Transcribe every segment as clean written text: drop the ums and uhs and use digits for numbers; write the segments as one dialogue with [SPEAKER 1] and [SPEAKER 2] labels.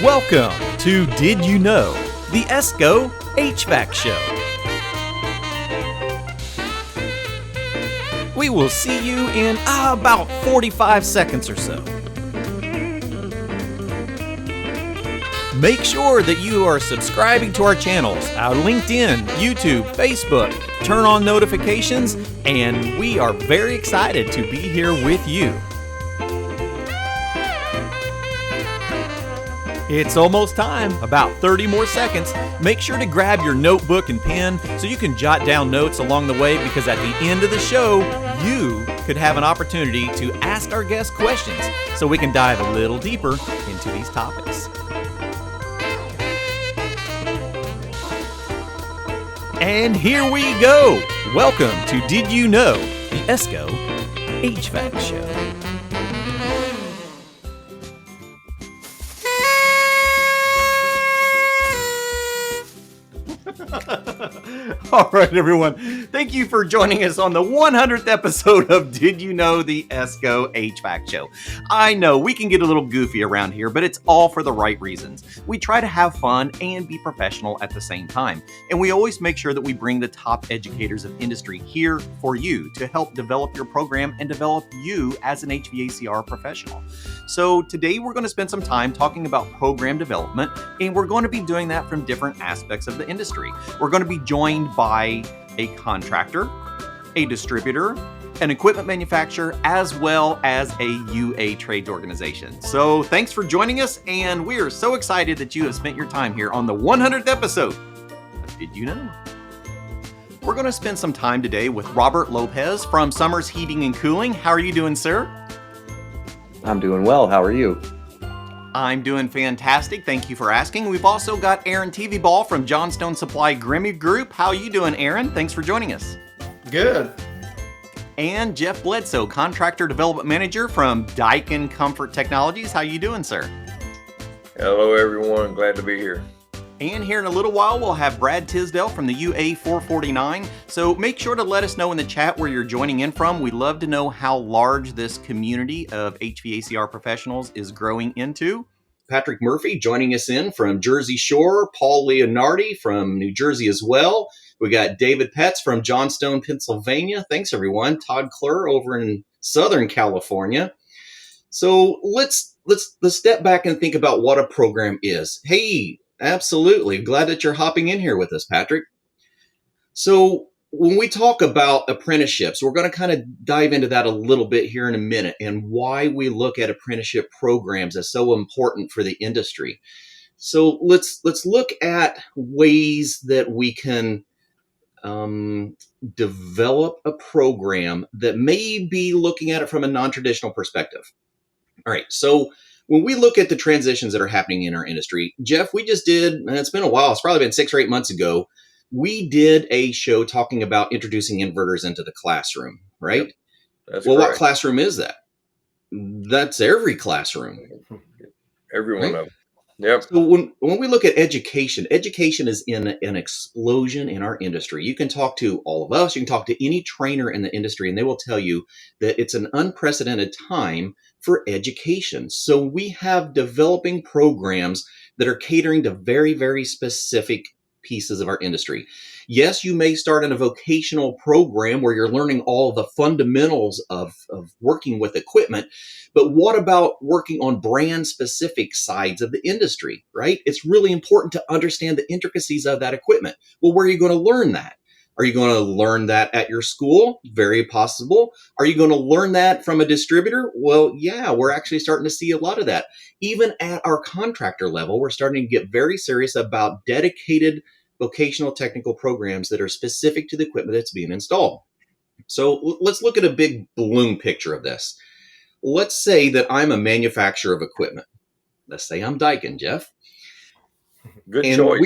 [SPEAKER 1] Welcome to Did You Know, the ESCO HVAC Show. We will see you in about 45 seconds or so. Make sure that you are subscribing to our channels, our LinkedIn, YouTube, Facebook. Turn on notifications, and we are very excited to be here with you. It's almost time, about 30 more seconds. Make sure to grab your notebook and pen so you can jot down notes along the way, because at the end of the show, you could have an opportunity to ask our guests questions so we can dive a little deeper into these topics. And here we go. Welcome to Did You Know, the ESCO HVAC Show. All right, everyone. Thank you for joining us on the 100th episode of Did You Know, the ESCO HVAC Show. I know we can get a little goofy around here, but it's all for the right reasons. We try to have fun and be professional at the same time. And we always make sure that we bring the top educators of industry here for you to help develop your program and develop you as an HVACR professional. So today we're going to spend some time talking about program development, and we're going to be doing that from different aspects of the industry. We're going to be joined by a contractor, a distributor, an equipment manufacturer, as well as a UA trades organization. So thanks for joining us, and we are so excited that you have spent your time here on the 100th episode of Did You Know? We're going to spend some time today with Robert Lopez from Summers Heating and Cooling. How are you doing, sir?
[SPEAKER 2] I'm doing well. How are you?
[SPEAKER 1] I'm doing fantastic. Thank you for asking. We've also got Aaron Tevebaugh from Johnstone Supply Grimmy Group. How are you doing, Aaron? Thanks for joining us.
[SPEAKER 3] Good.
[SPEAKER 1] And Jeff Bledsoe, Contractor Development Manager from Daikin Comfort Technologies. How you doing, sir?
[SPEAKER 3] Hello, everyone. Glad to be here.
[SPEAKER 1] And here in a little while, we'll have Brad Tisdale from the UA 449. So make sure to let us know in the chat where you're joining in from. We'd love to know how large this community of HVACR professionals is growing into. Patrick Murphy joining us in from Jersey Shore. Paul Leonardi from New Jersey as well. We got David Petz from Johnstone, Pennsylvania. Thanks, everyone. Todd Klur over in Southern California. So let's step back and think about what a program is. Hey, absolutely. Glad that you're hopping in here with us, Patrick. So when we talk about apprenticeships, we're going to kind of dive into that a little bit here in a minute, and why we look at apprenticeship programs as so important for the industry. So let's look at ways that we can develop a program that may be looking at it from a non-traditional perspective. All right. So when we look at the transitions that are happening in our industry, Jeff, we just did, and it's been a while, it's probably been 6 or 8 months ago, we did a show talking about introducing inverters into the classroom, right?
[SPEAKER 3] Yep, that's
[SPEAKER 1] well,
[SPEAKER 3] correct.
[SPEAKER 1] What classroom is that? That's every classroom.
[SPEAKER 3] Every one
[SPEAKER 1] Right?
[SPEAKER 3] of them. Yep.
[SPEAKER 1] So when we look at education is in an explosion in our industry. You can talk to all of us, you can talk to any trainer in the industry, and they will tell you that it's an unprecedented time for education. So we have developing programs that are catering to very, very specific pieces of our industry. Yes, you may start in a vocational program where you're learning all the fundamentals of working with equipment, but what about working on brand specific sides of the industry, right? It's really important to understand the intricacies of that equipment. Well, where are you going to learn that? Are you going to learn that at your school? Very possible. Are you going to learn that from a distributor? Well, yeah, we're actually starting to see a lot of that. Even at our contractor level, we're starting to get very serious about dedicated vocational technical programs that are specific to the equipment that's being installed. So let's look at a big balloon picture of this. Let's say that I'm a manufacturer of equipment. Let's say I'm Daikin, Jeff.
[SPEAKER 3] Good
[SPEAKER 1] and
[SPEAKER 3] choice.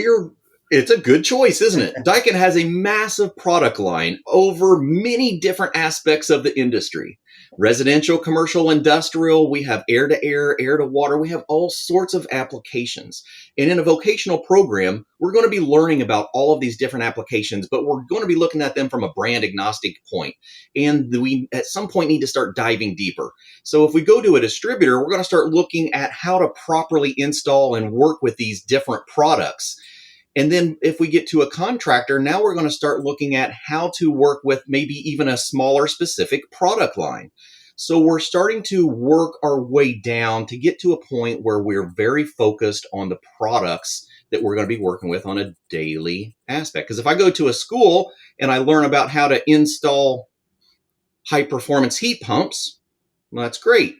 [SPEAKER 1] It's a good choice, isn't it? Daikin has a massive product line over many different aspects of the industry. Residential, commercial, industrial, we have air to air, air to water. We have all sorts of applications. And in a vocational program, we're going to be learning about all of these different applications, but we're going to be looking at them from a brand agnostic point. And we, at some point, need to start diving deeper. So if we go to a distributor, we're going to start looking at how to properly install and work with these different products. And then if we get to a contractor, now we're going to start looking at how to work with maybe even a smaller specific product line. So we're starting to work our way down to get to a point where we're very focused on the products that we're going to be working with on a daily aspect. Because if I go to a school and I learn about how to install high performance heat pumps, well, that's great.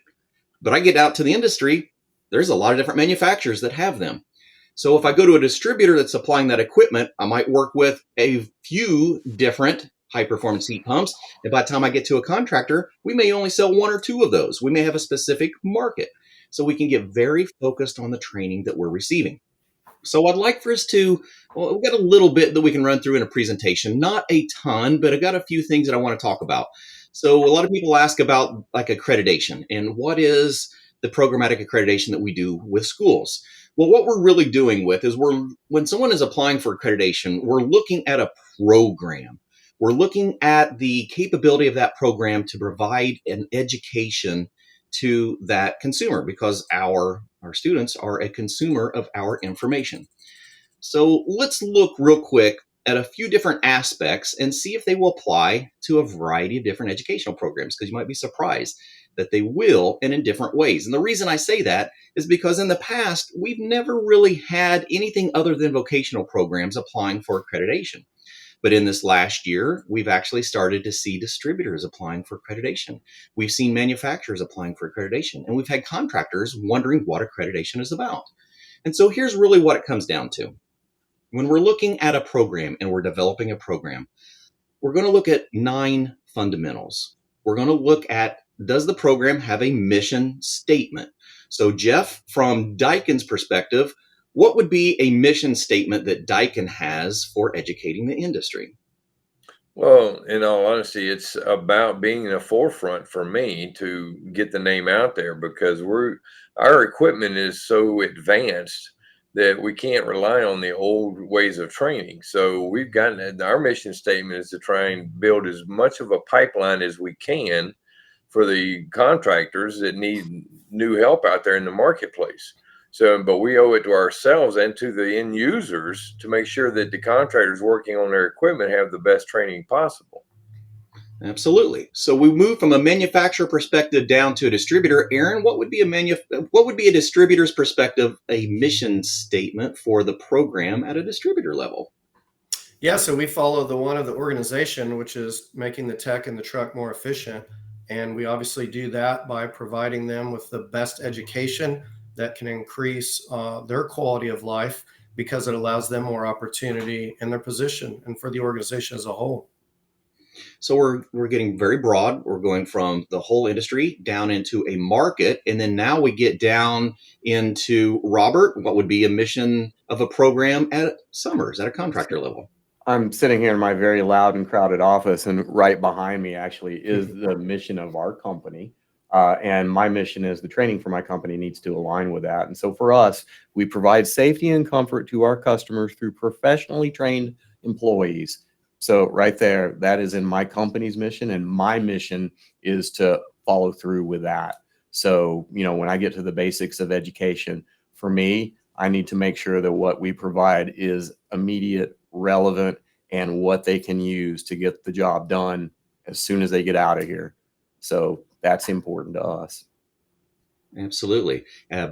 [SPEAKER 1] But I get out to the industry, there's a lot of different manufacturers that have them. So if I go to a distributor that's supplying that equipment, I might work with a few different high performance heat pumps. And by the time I get to a contractor, we may only sell one or two of those. We may have a specific market. So we can get very focused on the training that we're receiving. So I'd like for us to, well, we've got a little bit that we can run through in a presentation, not a ton, but I've got a few things that I want to talk about. So a lot of people ask about like accreditation and what is the programmatic accreditation that we do with schools. Well, what we're really doing with is when someone is applying for accreditation, we're looking at a program. We're looking at the capability of that program to provide an education to that consumer because our students are a consumer of our information. So let's look real quick at a few different aspects and see if they will apply to a variety of different educational programs, because you might be surprised that they will, and in different ways. And the reason I say that is because in the past, we've never really had anything other than vocational programs applying for accreditation. But in this last year, we've actually started to see distributors applying for accreditation. We've seen manufacturers applying for accreditation, and we've had contractors wondering what accreditation is about. And so here's really what it comes down to. When we're looking at a program and we're developing a program, we're going to look at 9 fundamentals. We're going to look at, does the program have a mission statement? So Jeff, from Daikin's perspective, what would be a mission statement that Daikin has for educating the industry?
[SPEAKER 3] Well, in all honesty, it's about being in the forefront for me to get the name out there because our equipment is so advanced that we can't rely on the old ways of training. So we've gotten our mission statement is to try and build as much of a pipeline as we can for the contractors that need new help out there in the marketplace. So, but we owe it to ourselves and to the end users to make sure that the contractors working on their equipment have the best training possible.
[SPEAKER 1] Absolutely. So we move from a manufacturer perspective down to a distributor. Aaron, what would be a distributor's perspective, a mission statement for the program at a distributor level?
[SPEAKER 4] Yeah, so we follow the one of the organization, which is making the tech and the truck more efficient. And we obviously do that by providing them with the best education that can increase their quality of life because it allows them more opportunity in their position and for the organization as a whole.
[SPEAKER 1] So we're getting very broad. We're going from the whole industry down into a market. And then now we get down into, Robert, what would be a mission of a program at Summers at a contractor level?
[SPEAKER 2] I'm sitting here in my very loud and crowded office, and right behind me actually is the mission of our company. And my mission is the training for my company needs to align with that. And so for us, we provide safety and comfort to our customers through professionally trained employees. So right there, that is in my company's mission, and my mission is to follow through with that. So, when I get to the basics of education, for me, I need to make sure that what we provide is immediate, relevant, and what they can use to get the job done as soon as they get out of here. So that's important to us.
[SPEAKER 1] Absolutely.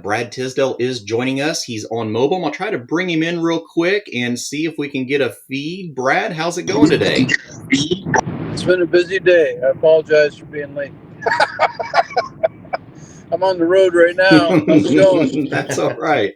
[SPEAKER 1] Brad Tisdale is joining us. He's on mobile. I'll try to bring him in real quick and see if we can get a feed. Brad, how's it going today?
[SPEAKER 5] It's been a busy day. I apologize for being late. I'm on the road right now. How's it going?
[SPEAKER 1] That's all right.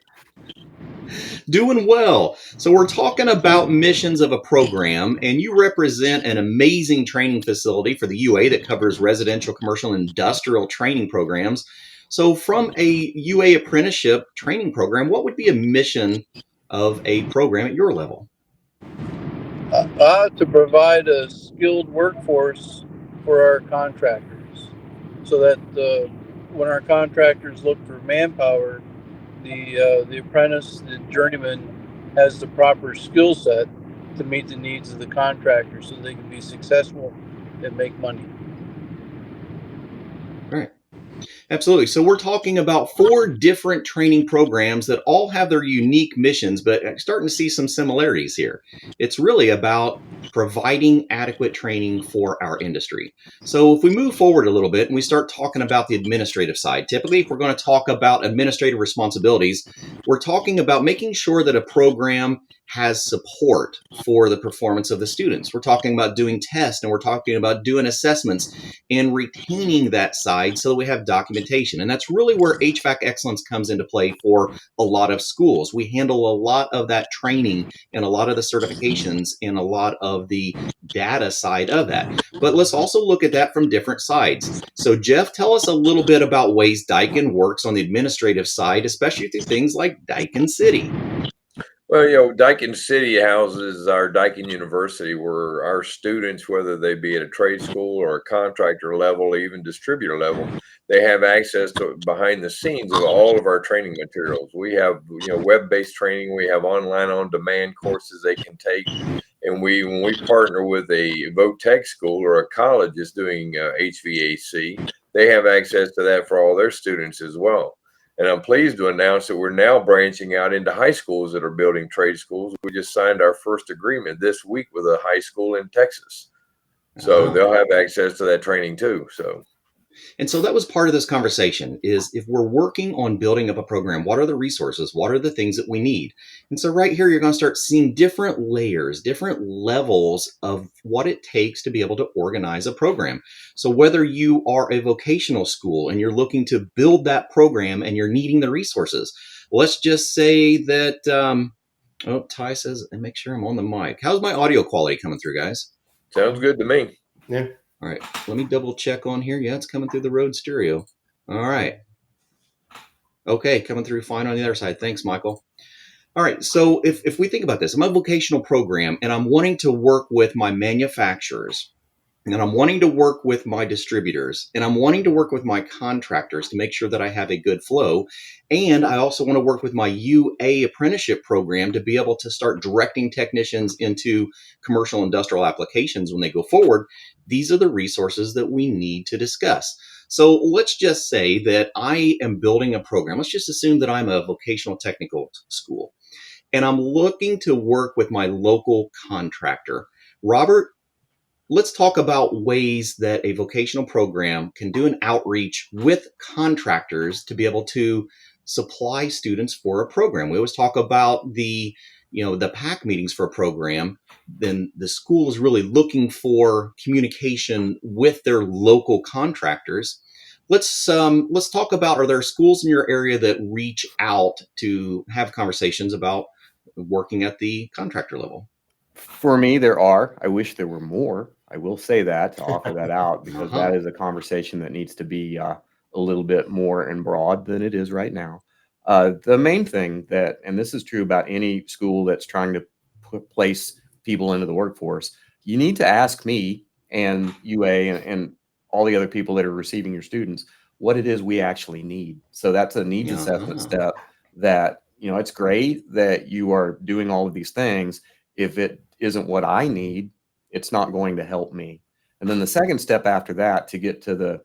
[SPEAKER 1] Doing well. So we're talking about missions of a program, and you represent an amazing training facility for the UA that covers residential, commercial, and industrial training programs. So from a UA apprenticeship training program, what would be a mission of a program at your level?
[SPEAKER 5] To provide a skilled workforce for our contractors. so that when our contractors look for manpower, the apprentice, the journeyman, has the proper skill set to meet the needs of the contractor, so they can be successful and make money.
[SPEAKER 1] Right. Absolutely. So we're talking about 4 different training programs that all have their unique missions, but starting to see some similarities here. It's really about providing adequate training for our industry. So if we move forward a little bit and we start talking about the administrative side, typically if we're going to talk about administrative responsibilities, we're talking about making sure that a program has support for the performance of the students. We're talking about doing tests, and we're talking about doing assessments and retaining that side so that we have documentation. And that's really where HVAC excellence comes into play for a lot of schools. We handle a lot of that training and a lot of the certifications and a lot of the data side of that. But let's also look at that from different sides. So Jeff, tell us a little bit about ways Daikin works on the administrative side, especially through things like Daikin City.
[SPEAKER 3] Well, Daikin City houses our Daikin University, where our students, whether they be at a trade school or a contractor level, even distributor level, they have access to behind the scenes of all of our training materials. We have, web-based training. We have online on-demand courses they can take. And when we partner with a VOTech school or a college that's doing HVAC, they have access to that for all their students as well. And I'm pleased to announce that we're now branching out into high schools that are building trade schools. We just signed our first agreement this week with a high school in Texas. So they'll have access to that training too.
[SPEAKER 1] And so that was part of this conversation is if we're working on building up a program, what are the resources? What are the things that we need? And so right here, you're going to start seeing different layers, different levels of what it takes to be able to organize a program. So whether you are a vocational school and you're looking to build that program and you're needing the resources, let's just say that, Ty says, and make sure I'm on the mic. How's my audio quality coming through, guys?
[SPEAKER 3] Sounds good to me.
[SPEAKER 4] Yeah.
[SPEAKER 1] All right, let me double check on here. Yeah, it's coming through the Rode stereo. All right. Okay, coming through fine on the other side. Thanks, Michael. All right, so if we think about this, I'm a vocational program and I'm wanting to work with my manufacturers, and I'm wanting to work with my distributors, and I'm wanting to work with my contractors to make sure that I have a good flow. And I also want to work with my UA apprenticeship program to be able to start directing technicians into commercial industrial applications when they go forward. These are the resources that we need to discuss. So let's just say that I am building a program. Let's just assume that I'm a vocational technical school, and I'm looking to work with my local contractor. Robert, let's talk about ways that a vocational program can do an outreach with contractors to be able to supply students for a program. We always talk about the PAC meetings for a program. Then the school is really looking for communication with their local contractors. Let's talk about, are there schools in your area that reach out to have conversations about working at the contractor level?
[SPEAKER 2] For me, there are. I wish there were more. I will say that to offer that out because that is a conversation that needs to be a little bit more and broad than it is right now. The main thing that, and this is true about any school that's trying to place people into the workforce, you need to ask me and UA and all the other people that are receiving your students what it is we actually need. So that's a needs assessment step that, it's great that you are doing all of these things. If it isn't what I need, it's not going to help me. And then the second step after that to get to the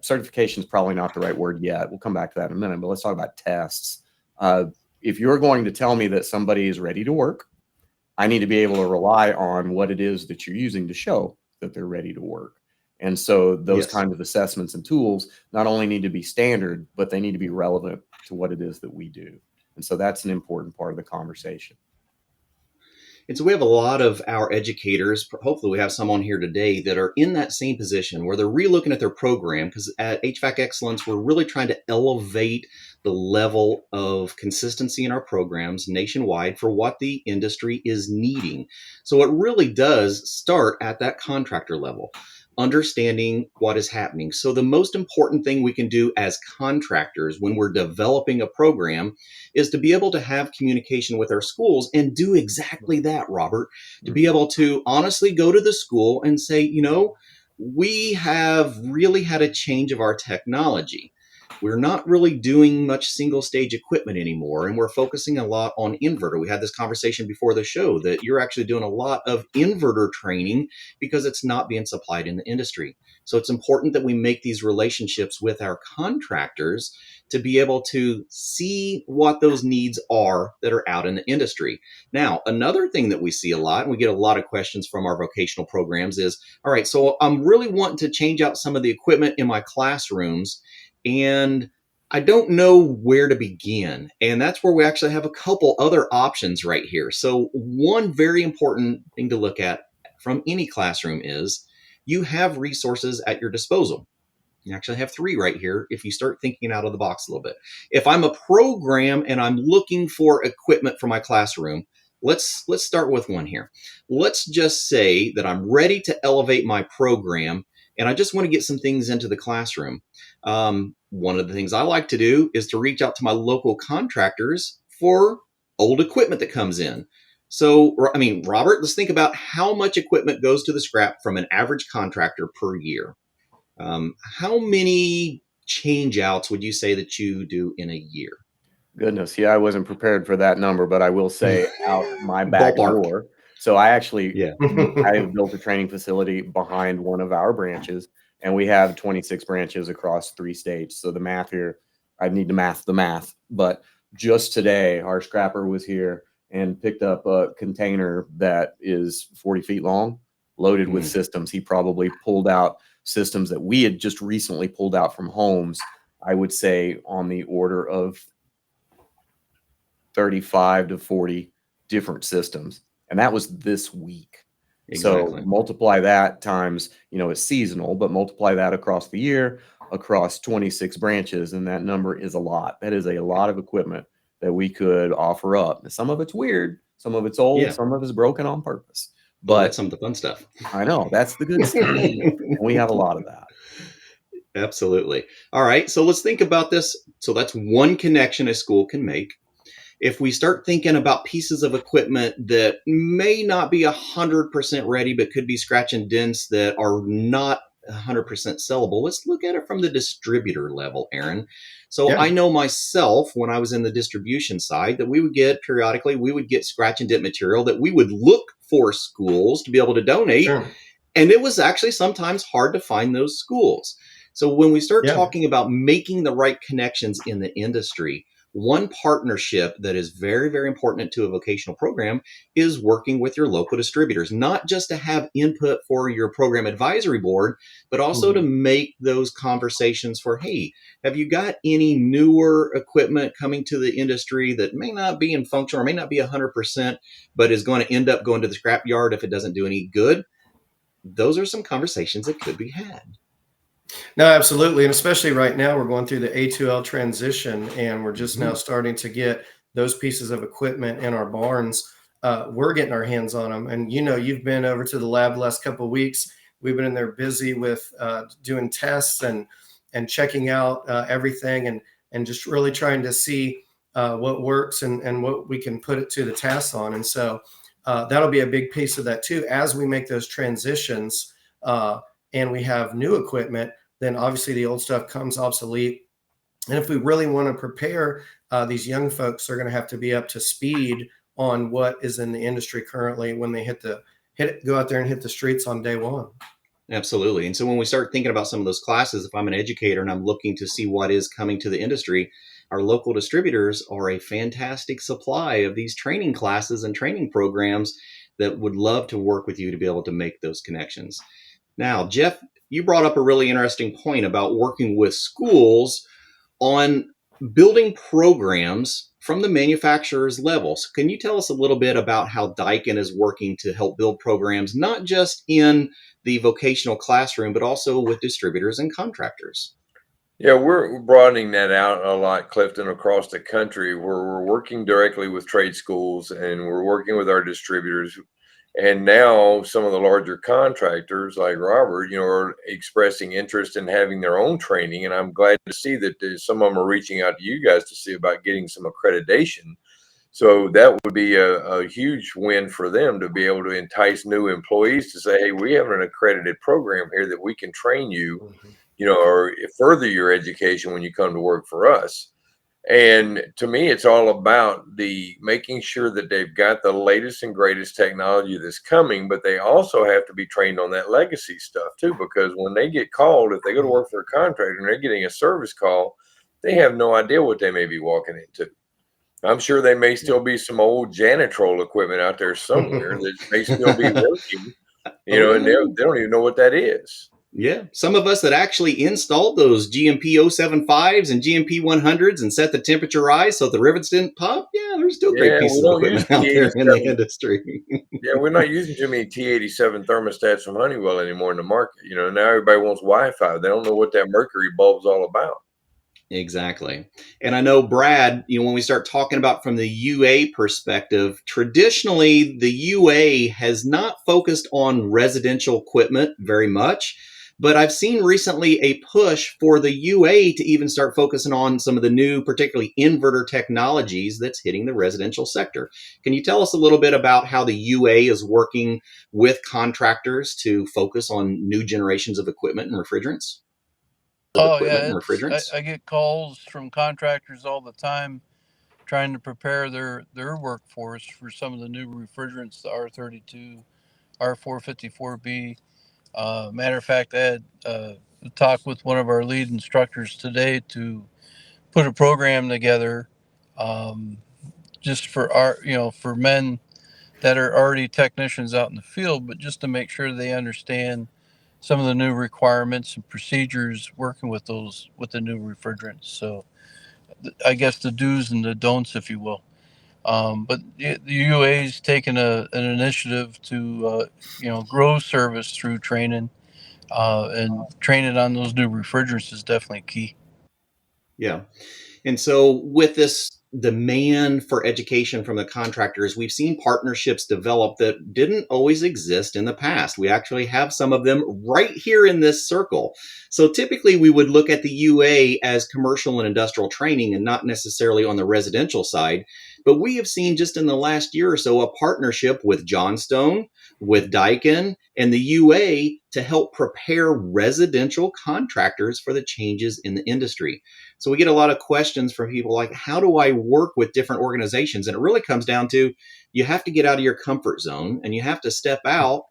[SPEAKER 2] certification is probably not the right word yet. We'll come back to that in a minute, but let's talk about tests. If you're going to tell me that somebody is ready to work, I need to be able to rely on what it is that you're using to show that they're ready to work. And so those kinds of assessments and tools not only need to be standard, but they need to be relevant to what it is that we do. And so that's an important part of the conversation.
[SPEAKER 1] And so we have a lot of our educators, hopefully we have some on here today that are in that same position where they're relooking at their program, because at HVAC Excellence, we're really trying to elevate the level of consistency in our programs nationwide for what the industry is needing. So it really does start at that contractor level, understanding what is happening. So the most important thing we can do as contractors when we're developing a program is to be able to have communication with our schools and do exactly that, Robert, to be able to honestly go to the school and say, we have really had a change of our technology. We're not really doing much single stage equipment anymore, and we're focusing a lot on inverter. We had this conversation before the show that you're actually doing a lot of inverter training because it's not being supplied in the industry. So it's important that we make these relationships with our contractors to be able to see what those needs are that are out in the industry. Now, another thing that we see a lot, and we get a lot of questions from our vocational programs is, all right, so I'm really wanting to change out some of the equipment in my classrooms, and I don't know where to begin. And that's where we actually have a couple other options right here. So one very important thing to look at from any classroom is you have resources at your disposal. You actually have three right here if you start thinking out of the box a little bit. If I'm a program and I'm looking for equipment for my classroom, let's start with one here. Let's just say that I'm ready to elevate my program and I just want to get some things into the classroom. One of the things I like to do is to reach out to my local contractors for old equipment that comes in. So, I mean, Robert, let's think about how much equipment goes to the scrap from an average contractor per year. How many change outs would you say that you do in a year?
[SPEAKER 2] Goodness, yeah, I wasn't prepared for that number, but I will say out my back
[SPEAKER 1] Ballpark.
[SPEAKER 2] door. So I actually,
[SPEAKER 1] Yeah.
[SPEAKER 2] I have built a training facility behind one of our branches, and we have 26 branches across 3 states. So the math here, I need to math the math. But just today, our scrapper was here and picked up a container that is 40 feet long, loaded with systems. He probably pulled out systems that we had just recently pulled out from homes, I would say on the order of 35 to 40 different systems. And that was this week.
[SPEAKER 1] Exactly.
[SPEAKER 2] So multiply that times, it's seasonal, but multiply that across the year, across 26 branches. And that number is a lot. That is a lot of equipment that we could offer up. Some of it's weird. Some of it's old.
[SPEAKER 1] Yeah.
[SPEAKER 2] Some of it's broken on purpose.
[SPEAKER 1] But
[SPEAKER 2] But
[SPEAKER 1] that's some of the fun stuff.
[SPEAKER 2] I know that's the good stuff. And we have a lot of that.
[SPEAKER 1] Absolutely. All right. So let's think about this. So that's one connection a school can make. If we start thinking about pieces of equipment that may not be 100% ready, but could be scratch and dents that are not 100% sellable, let's look at it from the distributor level, Aaron. So
[SPEAKER 4] Yeah.
[SPEAKER 1] I know myself when I was in the distribution side that we would get scratch and dent material that we would look for schools to be able to donate.
[SPEAKER 4] Sure.
[SPEAKER 1] And it was actually sometimes hard to find those schools. So when we start
[SPEAKER 4] Yeah.
[SPEAKER 1] talking about making the right connections in the industry, one partnership that is very, very important to a vocational program is working with your local distributors, not just to have input for your program advisory board, but also to make those conversations for, hey, have you got any newer equipment coming to the industry that may not be in function or may not be 100%, but is going to end up going to the scrap yard if it doesn't do any good? Those are some conversations that could be had.
[SPEAKER 4] No, absolutely. And especially right now, we're going through the A2L transition, and we're just now starting to get those pieces of equipment in our barns. We're getting our hands on them. And, you've been over to the lab the last couple of weeks. We've been in there busy with doing tests and checking out everything and just really trying to see what works and what we can put it to the task on. And so that'll be a big piece of that too. As we make those transitions and we have new equipment, then obviously the old stuff comes obsolete. And if we really want to prepare these young folks, they're going to have to be up to speed on what is in the industry currently when they go out there and hit the streets on day one.
[SPEAKER 1] Absolutely. And so when we start thinking about some of those classes, if I'm an educator and I'm looking to see what is coming to the industry, our local distributors are a fantastic supply of these training classes and training programs that would love to work with you to be able to make those connections. Now, Jeff, you brought up a really interesting point about working with schools on building programs from the manufacturer's level. So can you tell us a little bit about how Daikin is working to help build programs, not just in the vocational classroom, but also with distributors and contractors?
[SPEAKER 3] Yeah, we're broadening that out a lot, Clifton, across the country, where we're working directly with trade schools and we're working with our distributors. And now some of the larger contractors like Robert, are expressing interest in having their own training. And I'm glad to see that some of them are reaching out to you guys to see about getting some accreditation So that would be a huge win for them to be able to entice new employees to say, hey, we have an accredited program here that we can train you, or further your education when you come to work for us. And to me, it's all about the making sure that they've got the latest and greatest technology that's coming, but they also have to be trained on that legacy stuff too, because when they get called, if they go to work for a contractor and they're getting a service call, they have no idea what they may be walking into. I'm sure there may still be some old janitorial equipment out there somewhere that may still be working, and they don't even know what that is.
[SPEAKER 1] Yeah, some of us that actually installed those GMP 075s and GMP 100s and set the temperature rise so the rivets didn't pop. Yeah, there's still great pieces of equipment out there in the industry.
[SPEAKER 3] Yeah, we're not using too many T87 thermostats from Honeywell anymore in the market. Now everybody wants Wi-Fi. They don't know what that mercury bulb's all about.
[SPEAKER 1] Exactly. And I know, Brad, when we start talking about from the UA perspective, traditionally the UA has not focused on residential equipment very much. But I've seen recently a push for the UA to even start focusing on some of the new, particularly inverter technologies that's hitting the residential sector. Can you tell us a little bit about how the UA is working with contractors to focus on new generations of equipment and refrigerants?
[SPEAKER 5] I get calls from contractors all the time trying to prepare their workforce for some of the new refrigerants, the R32, R454B. Matter of fact, I had a talk with one of our lead instructors today to put a program together, just for for men that are already technicians out in the field, but just to make sure they understand some of the new requirements and procedures working with the new refrigerants. So I guess the do's and the don'ts, if you will. But the UA's taken an initiative to grow service through training, and training on those new refrigerants is definitely key.
[SPEAKER 1] Yeah. And so with this demand for education from the contractors, we've seen partnerships develop that didn't always exist in the past. We actually have some of them right here in this circle. So typically we would look at the UA as commercial and industrial training and not necessarily on the residential side. But we have seen just in the last year or so a partnership with Johnstone, with Daikin, and the UA to help prepare residential contractors for the changes in the industry. So we get a lot of questions from people like, how do I work with different organizations? And it really comes down to, you have to get out of your comfort zone and you have to step out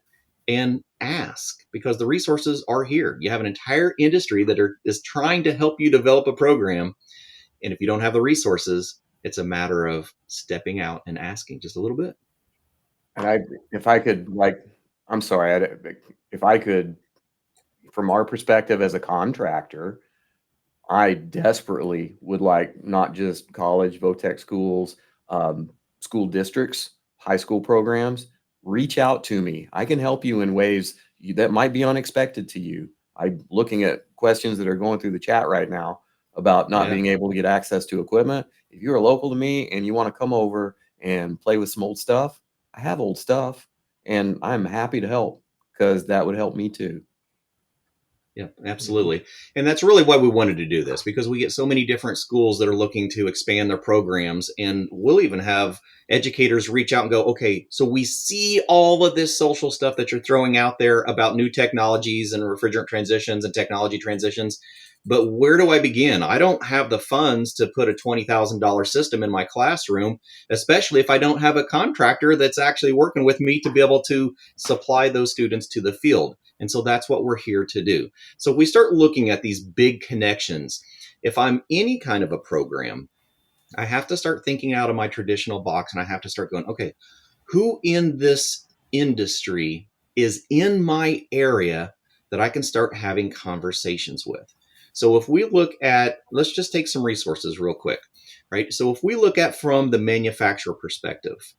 [SPEAKER 1] and ask, because the resources are here. You have an entire industry that is trying to help you develop a program. And if you don't have the resources, it's a matter of stepping out and asking just a little bit.
[SPEAKER 2] And if I could, I'm sorry, if I could, from our perspective as a contractor, I desperately would like not just college, VOTEC schools, school districts, high school programs, reach out to me. I can help you in ways that might be unexpected to you. I'm looking at questions that are going through the chat right now about not being able to get access to equipment. If you're local to me and you want to come over and play with some old stuff, I have old stuff and I'm happy to help, because that would help me too.
[SPEAKER 1] Yeah, absolutely. And that's really why we wanted to do this, because we get so many different schools that are looking to expand their programs. And we'll even have educators reach out and go, okay, so we see all of this social stuff that you're throwing out there about new technologies and refrigerant transitions and technology transitions. But where do I begin? I don't have the funds to put a $20,000 system in my classroom, especially if I don't have a contractor that's actually working with me to be able to supply those students to the field. And so that's what we're here to do. So if we start looking at these big connections, if I'm any kind of a program, I have to start thinking out of my traditional box, and I have to start going, okay, who in this industry is in my area that I can start having conversations with? So if we look at, let's just take some resources real quick, right? So if we look at from the manufacturer perspective,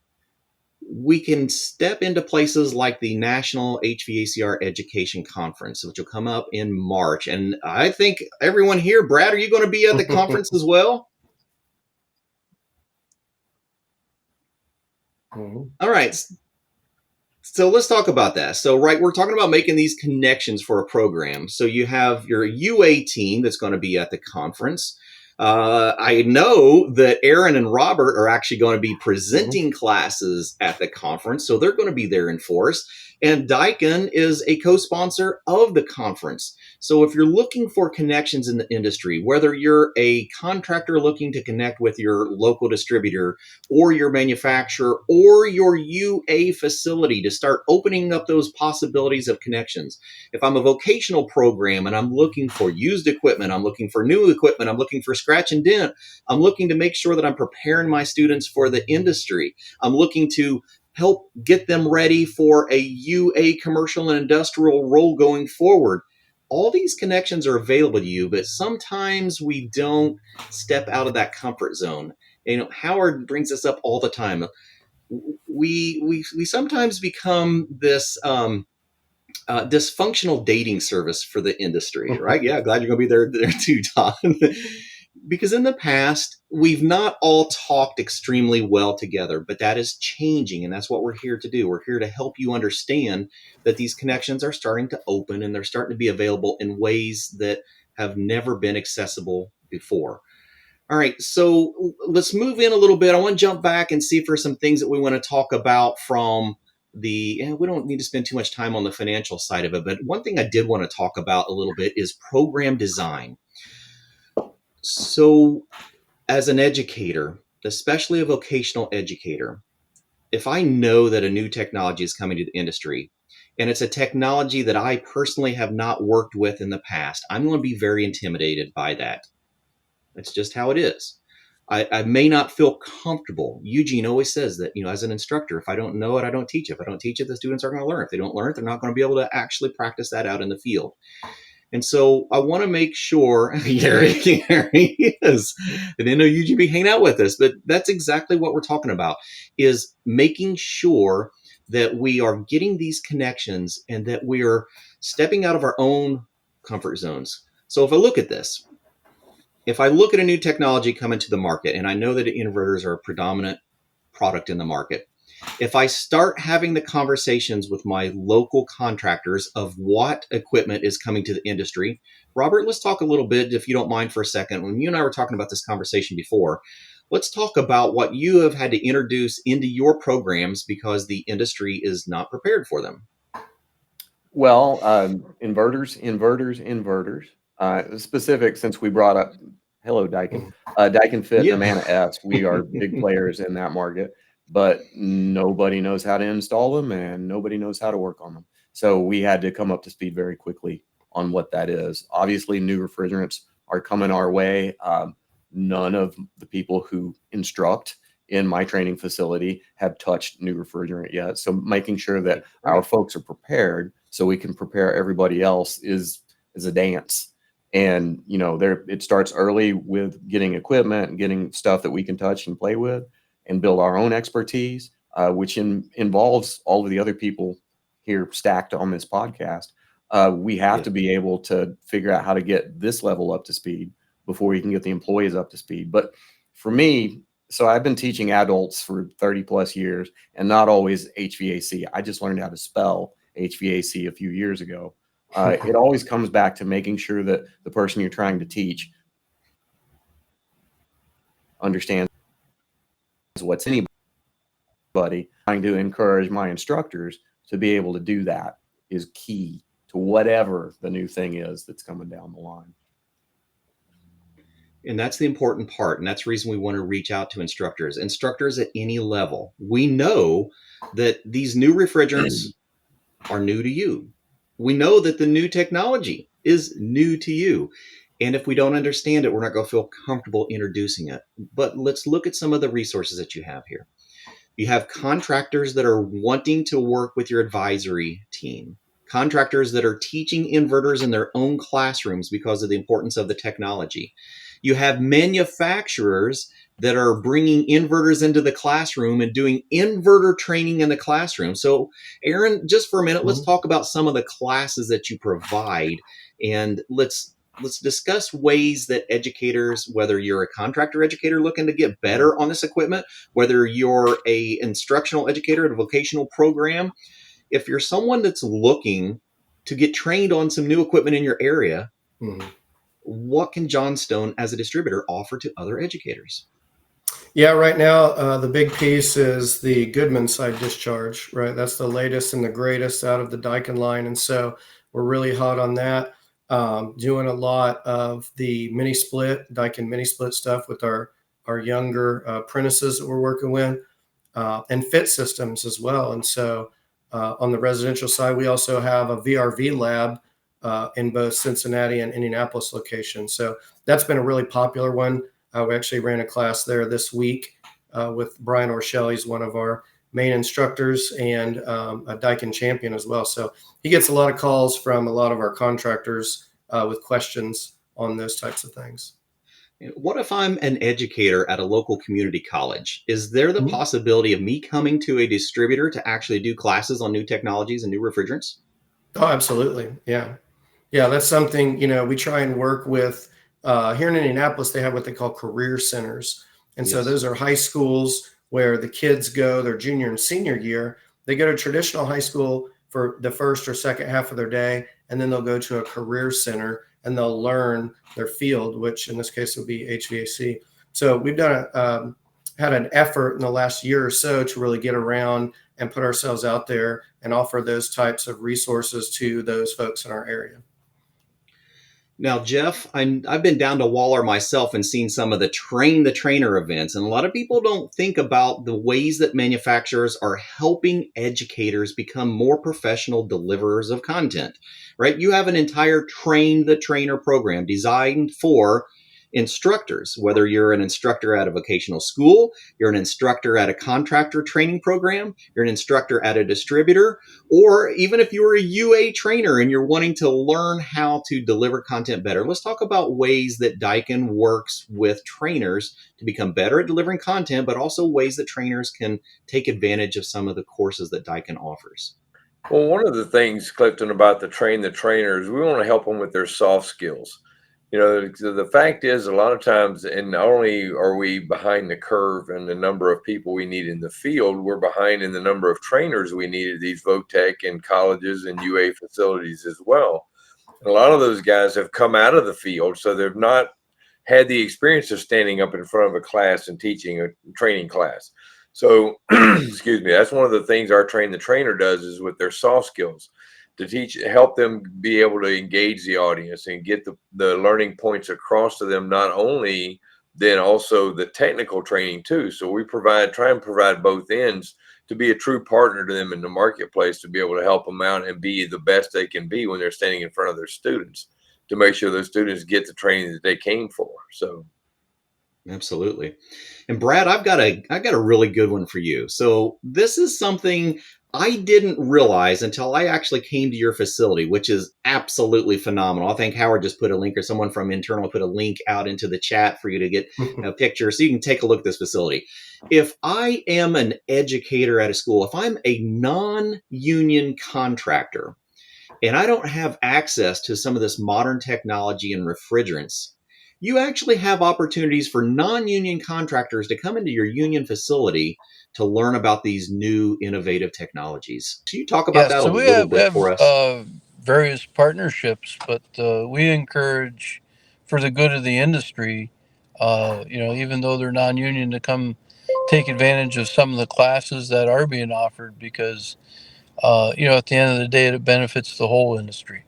[SPEAKER 1] we can step into places like the National HVACR Education Conference, which will come up in March. And I think everyone here, Brad, are you going to be at the conference as well? All right. So let's talk about that. So, right, we're talking about making these connections for a program. So you have your UA team that's going to be at the conference. I know that Aaron and Robert are actually going to be presenting classes at the conference, so they're going to be there in force. And Daikin is a co-sponsor of the conference. So if you're looking for connections in the industry, whether you're a contractor looking to connect with your local distributor or your manufacturer or your UA facility to start opening up those possibilities of connections. If I'm a vocational program and I'm looking for used equipment, I'm looking for new equipment, I'm looking for scratch and dent, I'm looking to make sure that I'm preparing my students for the industry. I'm looking to help get them ready for a UA commercial and industrial role going forward. All these connections are available to you, but sometimes we don't step out of that comfort zone. Howard brings this up all the time. We sometimes become this dysfunctional dating service for the industry, right? Yeah, glad you're going to be there too, Tom. Because in the past, we've not all talked extremely well together, but that is changing, and that's what we're here to do. We're here to help you understand that these connections are starting to open, and they're starting to be available in ways that have never been accessible before. All right, so let's move in a little bit. I want to jump back and see if there's some things that we want to talk about from we don't need to spend too much time on the financial side of it, but one thing I did want to talk about a little bit is program design. So as an educator, especially a vocational educator, if I know that a new technology is coming to the industry and it's a technology that I personally have not worked with in the past, I'm going to be very intimidated by that. That's just how it is. I may not feel comfortable. Eugene always says that, as an instructor, if I don't know it, I don't teach it. If I don't teach it, the students aren't going to learn. If they don't learn it, they're not going to be able to actually practice that out in the field. And so I want to make sure, here he is. I didn't know Eugene be hanging out with us, but that's exactly what we're talking about, is making sure that we are getting these connections and that we are stepping out of our own comfort zones. So if I look at this, if I look at a new technology coming to the market, and I know that inverters are a predominant product in the market, if I start having the conversations with my local contractors of what equipment is coming to the industry, Robert, let's talk a little bit, if you don't mind, for a second. When you and I were talking about this conversation before, let's talk about what you have had to introduce into your programs because the industry is not prepared for them.
[SPEAKER 2] Well, inverters. Specific, since we brought up, hello, Daikin. Daikin Fit and Amana S. We are big players in that market, but nobody knows how to install them and nobody knows how to work on them. So we had to come up to speed very quickly on what that is. Obviously, new refrigerants are coming our way. None of the people who instruct in my training facility have touched new refrigerant yet. So making sure that our folks are prepared so we can prepare everybody else is a dance. And, it starts early with getting equipment and getting stuff that we can touch and play with and build our own expertise, which involves all of the other people here stacked on this podcast. We have to be able to figure out how to get this level up to speed before we can get the employees up to speed. But for me, so I've been teaching adults for 30 plus years and not always HVAC. I just learned how to spell HVAC a few years ago. It always comes back to making sure that the person you're trying to teach understands what's anybody. Trying to encourage my instructors to be able to do that is key to whatever the new thing is that's coming down the line.
[SPEAKER 1] And that's the important part. And that's the reason we want to reach out to instructors at any level. We know that these new refrigerants are new to you. We know that the new technology is new to you. And if we don't understand it, we're not going to feel comfortable introducing it. But let's look at some of the resources that you have here. You have contractors that are wanting to work with your advisory team. Contractors that are teaching inverters in their own classrooms because of the importance of the technology. You have manufacturers that are bringing inverters into the classroom and doing inverter training in the classroom. So, Aaron, just for a minute, let's talk about some of the classes that you provide, and let's discuss ways that educators, whether you're a contractor educator looking to get better on this equipment, whether you're a instructional educator at a vocational program, if you're someone that's looking to get trained on some new equipment in your area, What can Johnstone as a distributor offer to other educators?
[SPEAKER 4] Yeah, right now, the big piece is the Goodman side discharge, right? That's the latest and the greatest out of the Daikin line. And so we're really hot on that. Doing a lot of the mini split, Daikin mini split stuff with our younger apprentices that we're working with, and fit systems as well. And so on the residential side, we also have a VRV lab in both Cincinnati and Indianapolis locations. So that's been a really popular one. We actually ran a class there this week with Brian Orshell. He's one of our main instructors and a Daikin champion as well. So he gets a lot of calls from a lot of our contractors with questions on those types of things.
[SPEAKER 1] What if I'm an educator at a local community college? Is there the possibility of me coming to a distributor to actually do classes on new technologies and new refrigerants?
[SPEAKER 4] Oh, absolutely. Yeah. Yeah, that's something, we try and work with. Here in Indianapolis, they have what they call career centers. And so
[SPEAKER 1] Yes.
[SPEAKER 4] those are high schools where the kids go their junior and senior year. They go to traditional high school for the first or second half of their day, and then they'll go to a career center and they'll learn their field, which in this case would be HVAC. So we've had an effort in the last year or so to really get around and put ourselves out there and offer those types of resources to those folks in our area.
[SPEAKER 1] Now, Jeff, I've been down to Waller myself and seen some of the train the trainer events. And a lot of people don't think about the ways that manufacturers are helping educators become more professional deliverers of content, right? You have an entire train the trainer program designed for instructors, whether you're an instructor at a vocational school, you're an instructor at a contractor training program, you're an instructor at a distributor, or even if you're a UA trainer and you're wanting to learn how to deliver content better. Let's talk about ways that Daikin works with trainers to become better at delivering content, but also ways that trainers can take advantage of some of the courses that Daikin offers.
[SPEAKER 3] Well, one of the things, Clifton, about the trainers, we want to help them with their soft skills. The fact is, a lot of times, and not only are we behind the curve in the number of people we need in the field, we're behind in the number of trainers we need at these VOTEC and colleges and UA facilities as well. And a lot of those guys have come out of the field, so they've not had the experience of standing up in front of a class and teaching a training class. So, excuse me, that's one of the things our train the trainer does is with their soft skills to help them be able to engage the audience and get the learning points across to them, not only then also the technical training too. So we try and provide both ends to be a true partner to them in the marketplace, to be able to help them out and be the best they can be when they're standing in front of their students, to make sure those students get the training that they came for. So
[SPEAKER 1] Absolutely. And Brad, I've got a really good one for you. So this is something I didn't realize until I actually came to your facility, which is absolutely phenomenal. I think Howard just put a link, or someone from internal put a link out into the chat for you to get a picture so you can take a look at this facility. If I am an educator at a school, if I'm a non-union contractor and I don't have access to some of this modern technology and refrigerants, you actually have opportunities for non-union contractors to come into your union facility to learn about these new innovative technologies. Can you talk about that a
[SPEAKER 5] So we
[SPEAKER 1] little
[SPEAKER 5] have, we
[SPEAKER 1] bit
[SPEAKER 5] have
[SPEAKER 1] for us?
[SPEAKER 5] various partnerships, but we encourage, for the good of the industry, even though they're non-union, to come take advantage of some of the classes that are being offered, because at the end of the day, it benefits the whole industry,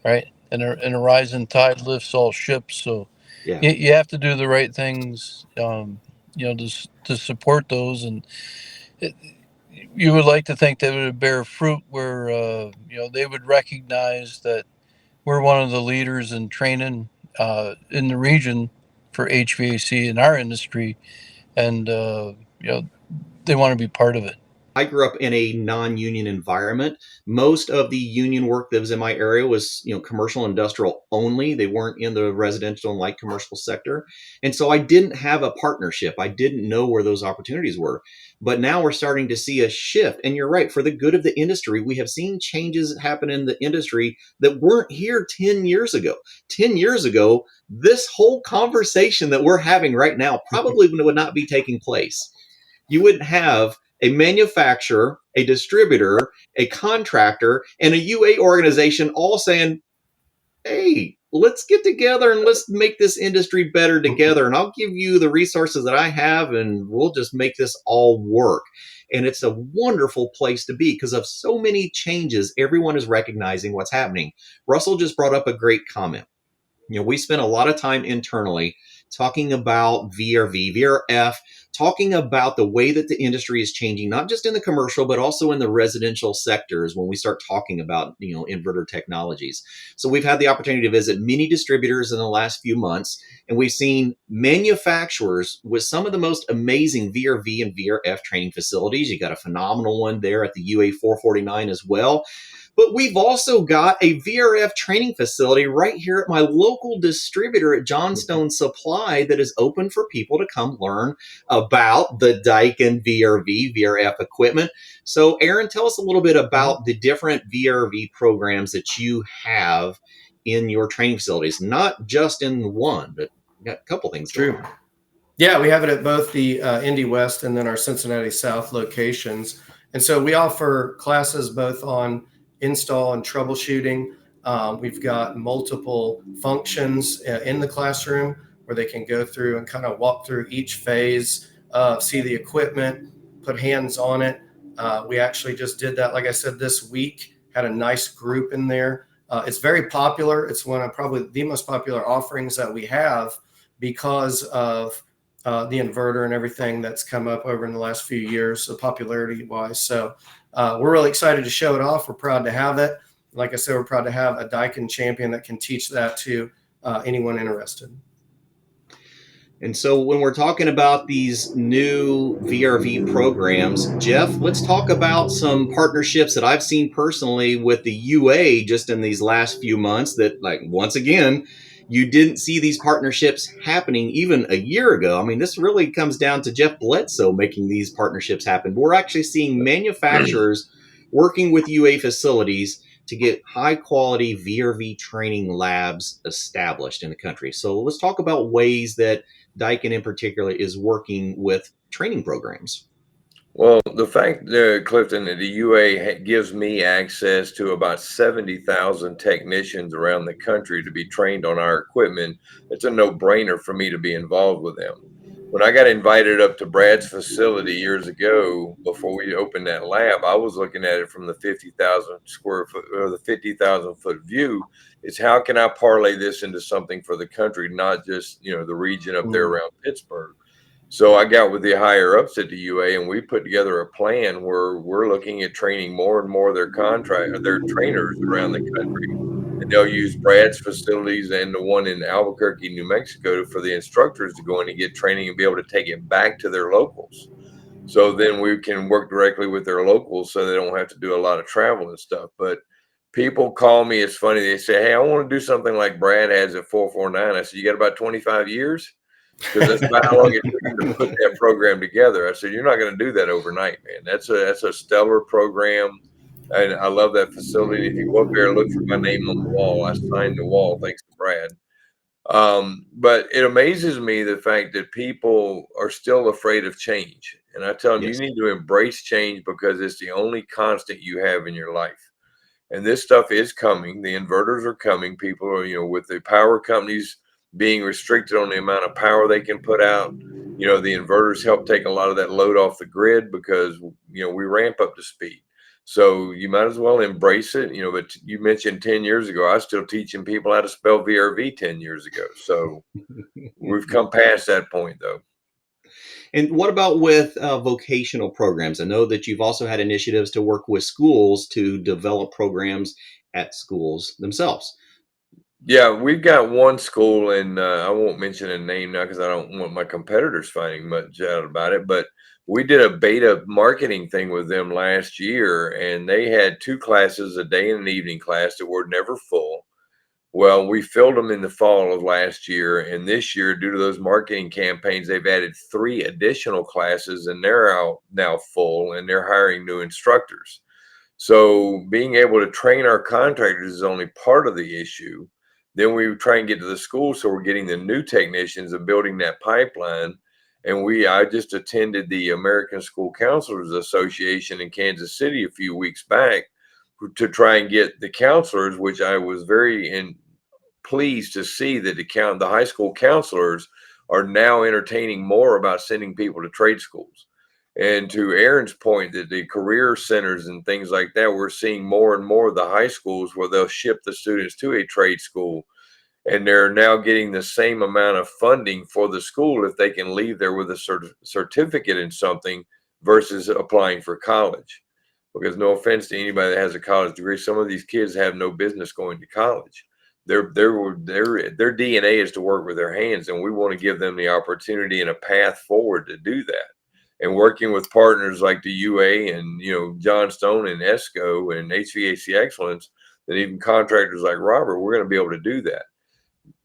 [SPEAKER 5] right? And a rising tide lifts all ships. So
[SPEAKER 1] Yeah.
[SPEAKER 5] you have to do the right things, to support those. And it, you would like to think that it would bear fruit where, they would recognize that we're one of the leaders in training in the region for HVAC in our industry. And, they want to be part of it.
[SPEAKER 1] I grew up in a non-union environment. Most of the union work that was in my area was, commercial industrial only. They weren't in the residential and light commercial sector. And so I didn't have a partnership. I didn't know where those opportunities were. But now we're starting to see a shift. And you're right, for the good of the industry, we have seen changes happen in the industry that weren't here 10 years ago. 10 years ago, this whole conversation that we're having right now probably would not be taking place. You wouldn't have a manufacturer, a distributor, a contractor, and a UA organization all saying, hey, let's get together and let's make this industry better together. And I'll give you the resources that I have, and we'll just make this all work. And it's a wonderful place to be because of so many changes. Everyone is recognizing what's happening. Russell just brought up a great comment. We spent a lot of time internally talking about VRV, VRF, talking about the way that the industry is changing, not just in the commercial, but also in the residential sectors when we start talking about, inverter technologies. So we've had the opportunity to visit many distributors in the last few months, and we've seen manufacturers with some of the most amazing VRV and VRF training facilities. You got a phenomenal one there at the UA 449 as well. But we've also got a VRF training facility right here at my local distributor at Johnstone Supply that is open for people to come learn about the Daikin VRV, VRF equipment. So, Aaron, tell us a little bit about the different VRV programs that you have in your training facilities, not just in one, but you got a couple things going on.
[SPEAKER 4] Yeah, we have it at both the Indy West and then our Cincinnati South locations. And so we offer classes both on install and troubleshooting. We've got multiple functions in the classroom where they can go through and kind of walk through each phase, see the equipment, put hands on it. We actually just did that, like I said, this week, had a nice group in there. It's very popular. It's one of probably the most popular offerings that we have because of the inverter and everything that's come up over in the last few years, so popularity wise. So we're really excited to show it off. We're proud to have it. Like I said, we're proud to have a Daikin champion that can teach that to anyone interested.
[SPEAKER 1] And so when we're talking about these new VRV programs, Jeff, let's talk about some partnerships that I've seen personally with the UA just in these last few months that, like, once again, you didn't see these partnerships happening even a year ago. I mean, this really comes down to Jeff Bledsoe making these partnerships happen. But we're actually seeing manufacturers working with UA facilities to get high quality VRV training labs established in the country. So let's talk about ways that Daikin in particular is working with training programs.
[SPEAKER 3] Well, the fact, Clifton, that the UA gives me access to about 70,000 technicians around the country to be trained on our equipment, it's a no-brainer for me to be involved with them. When I got invited up to Brad's facility years ago, before we opened that lab, I was looking at it from the 50,000 square foot or the 50,000 foot view. It's how can I parlay this into something for the country, not just, the region up there around Pittsburgh. So I got with the higher ups at the UA, and we put together a plan where we're looking at training more and more of their trainers around the country. And they'll use Brad's facilities and the one in Albuquerque, New Mexico, for the instructors to go in and get training and be able to take it back to their locals. So then we can work directly with their locals so they don't have to do a lot of travel and stuff. But people call me, it's funny, they say, hey, I want to do something like Brad has at 449. I said, you got about 25 years? Because that's about how long it took him to put that program together. I said, you're not going to do that overnight, man. That's a stellar program. And I love that facility. If you go up there and look for my name on the wall, I signed the wall thanks to Brad. But it amazes me the fact that people are still afraid of change. And I tell them,
[SPEAKER 1] Yes.
[SPEAKER 3] you need to embrace change because it's the only constant you have in your life. And this stuff is coming. The inverters are coming. People are, with the power companies being restricted on the amount of power they can put out. The inverters help take a lot of that load off the grid because, we ramp up to speed. So you might as well embrace it, but you mentioned 10 years ago, I was still teaching people how to spell VRV 10 years ago. So we've come past that point though.
[SPEAKER 1] And what about with vocational programs? I know that you've also had initiatives to work with schools to develop programs at schools themselves.
[SPEAKER 3] Yeah, we've got one school, and I won't mention a name now because I don't want my competitors finding much out about it. But we did a beta marketing thing with them last year, and they had 2 classes, a day and an evening class, that were never full. Well, we filled them in the fall of last year, and this year, due to those marketing campaigns, they've added 3 additional classes, and they're out now full, and they're hiring new instructors. So being able to train our contractors is only part of the issue. Then we try and get to the school, so we're getting the new technicians and building that pipeline. And I just attended the American School Counselors Association in Kansas City a few weeks back to try and get the counselors, which I was very pleased to see that the high school counselors are now entertaining more about sending people to trade schools. And to Aaron's point, that the career centers and things like that, we're seeing more and more of the high schools where they'll ship the students to a trade school, and they're now getting the same amount of funding for the school if they can leave there with a certificate in something versus applying for college. Because no offense to anybody that has a college degree, some of these kids have no business going to college. Their DNA is to work with their hands, and we want to give them the opportunity and a path forward to do that. And working with partners like the UA and Johnstone and ESCO and HVAC Excellence, and even contractors like Robert, we're going to be able to do that.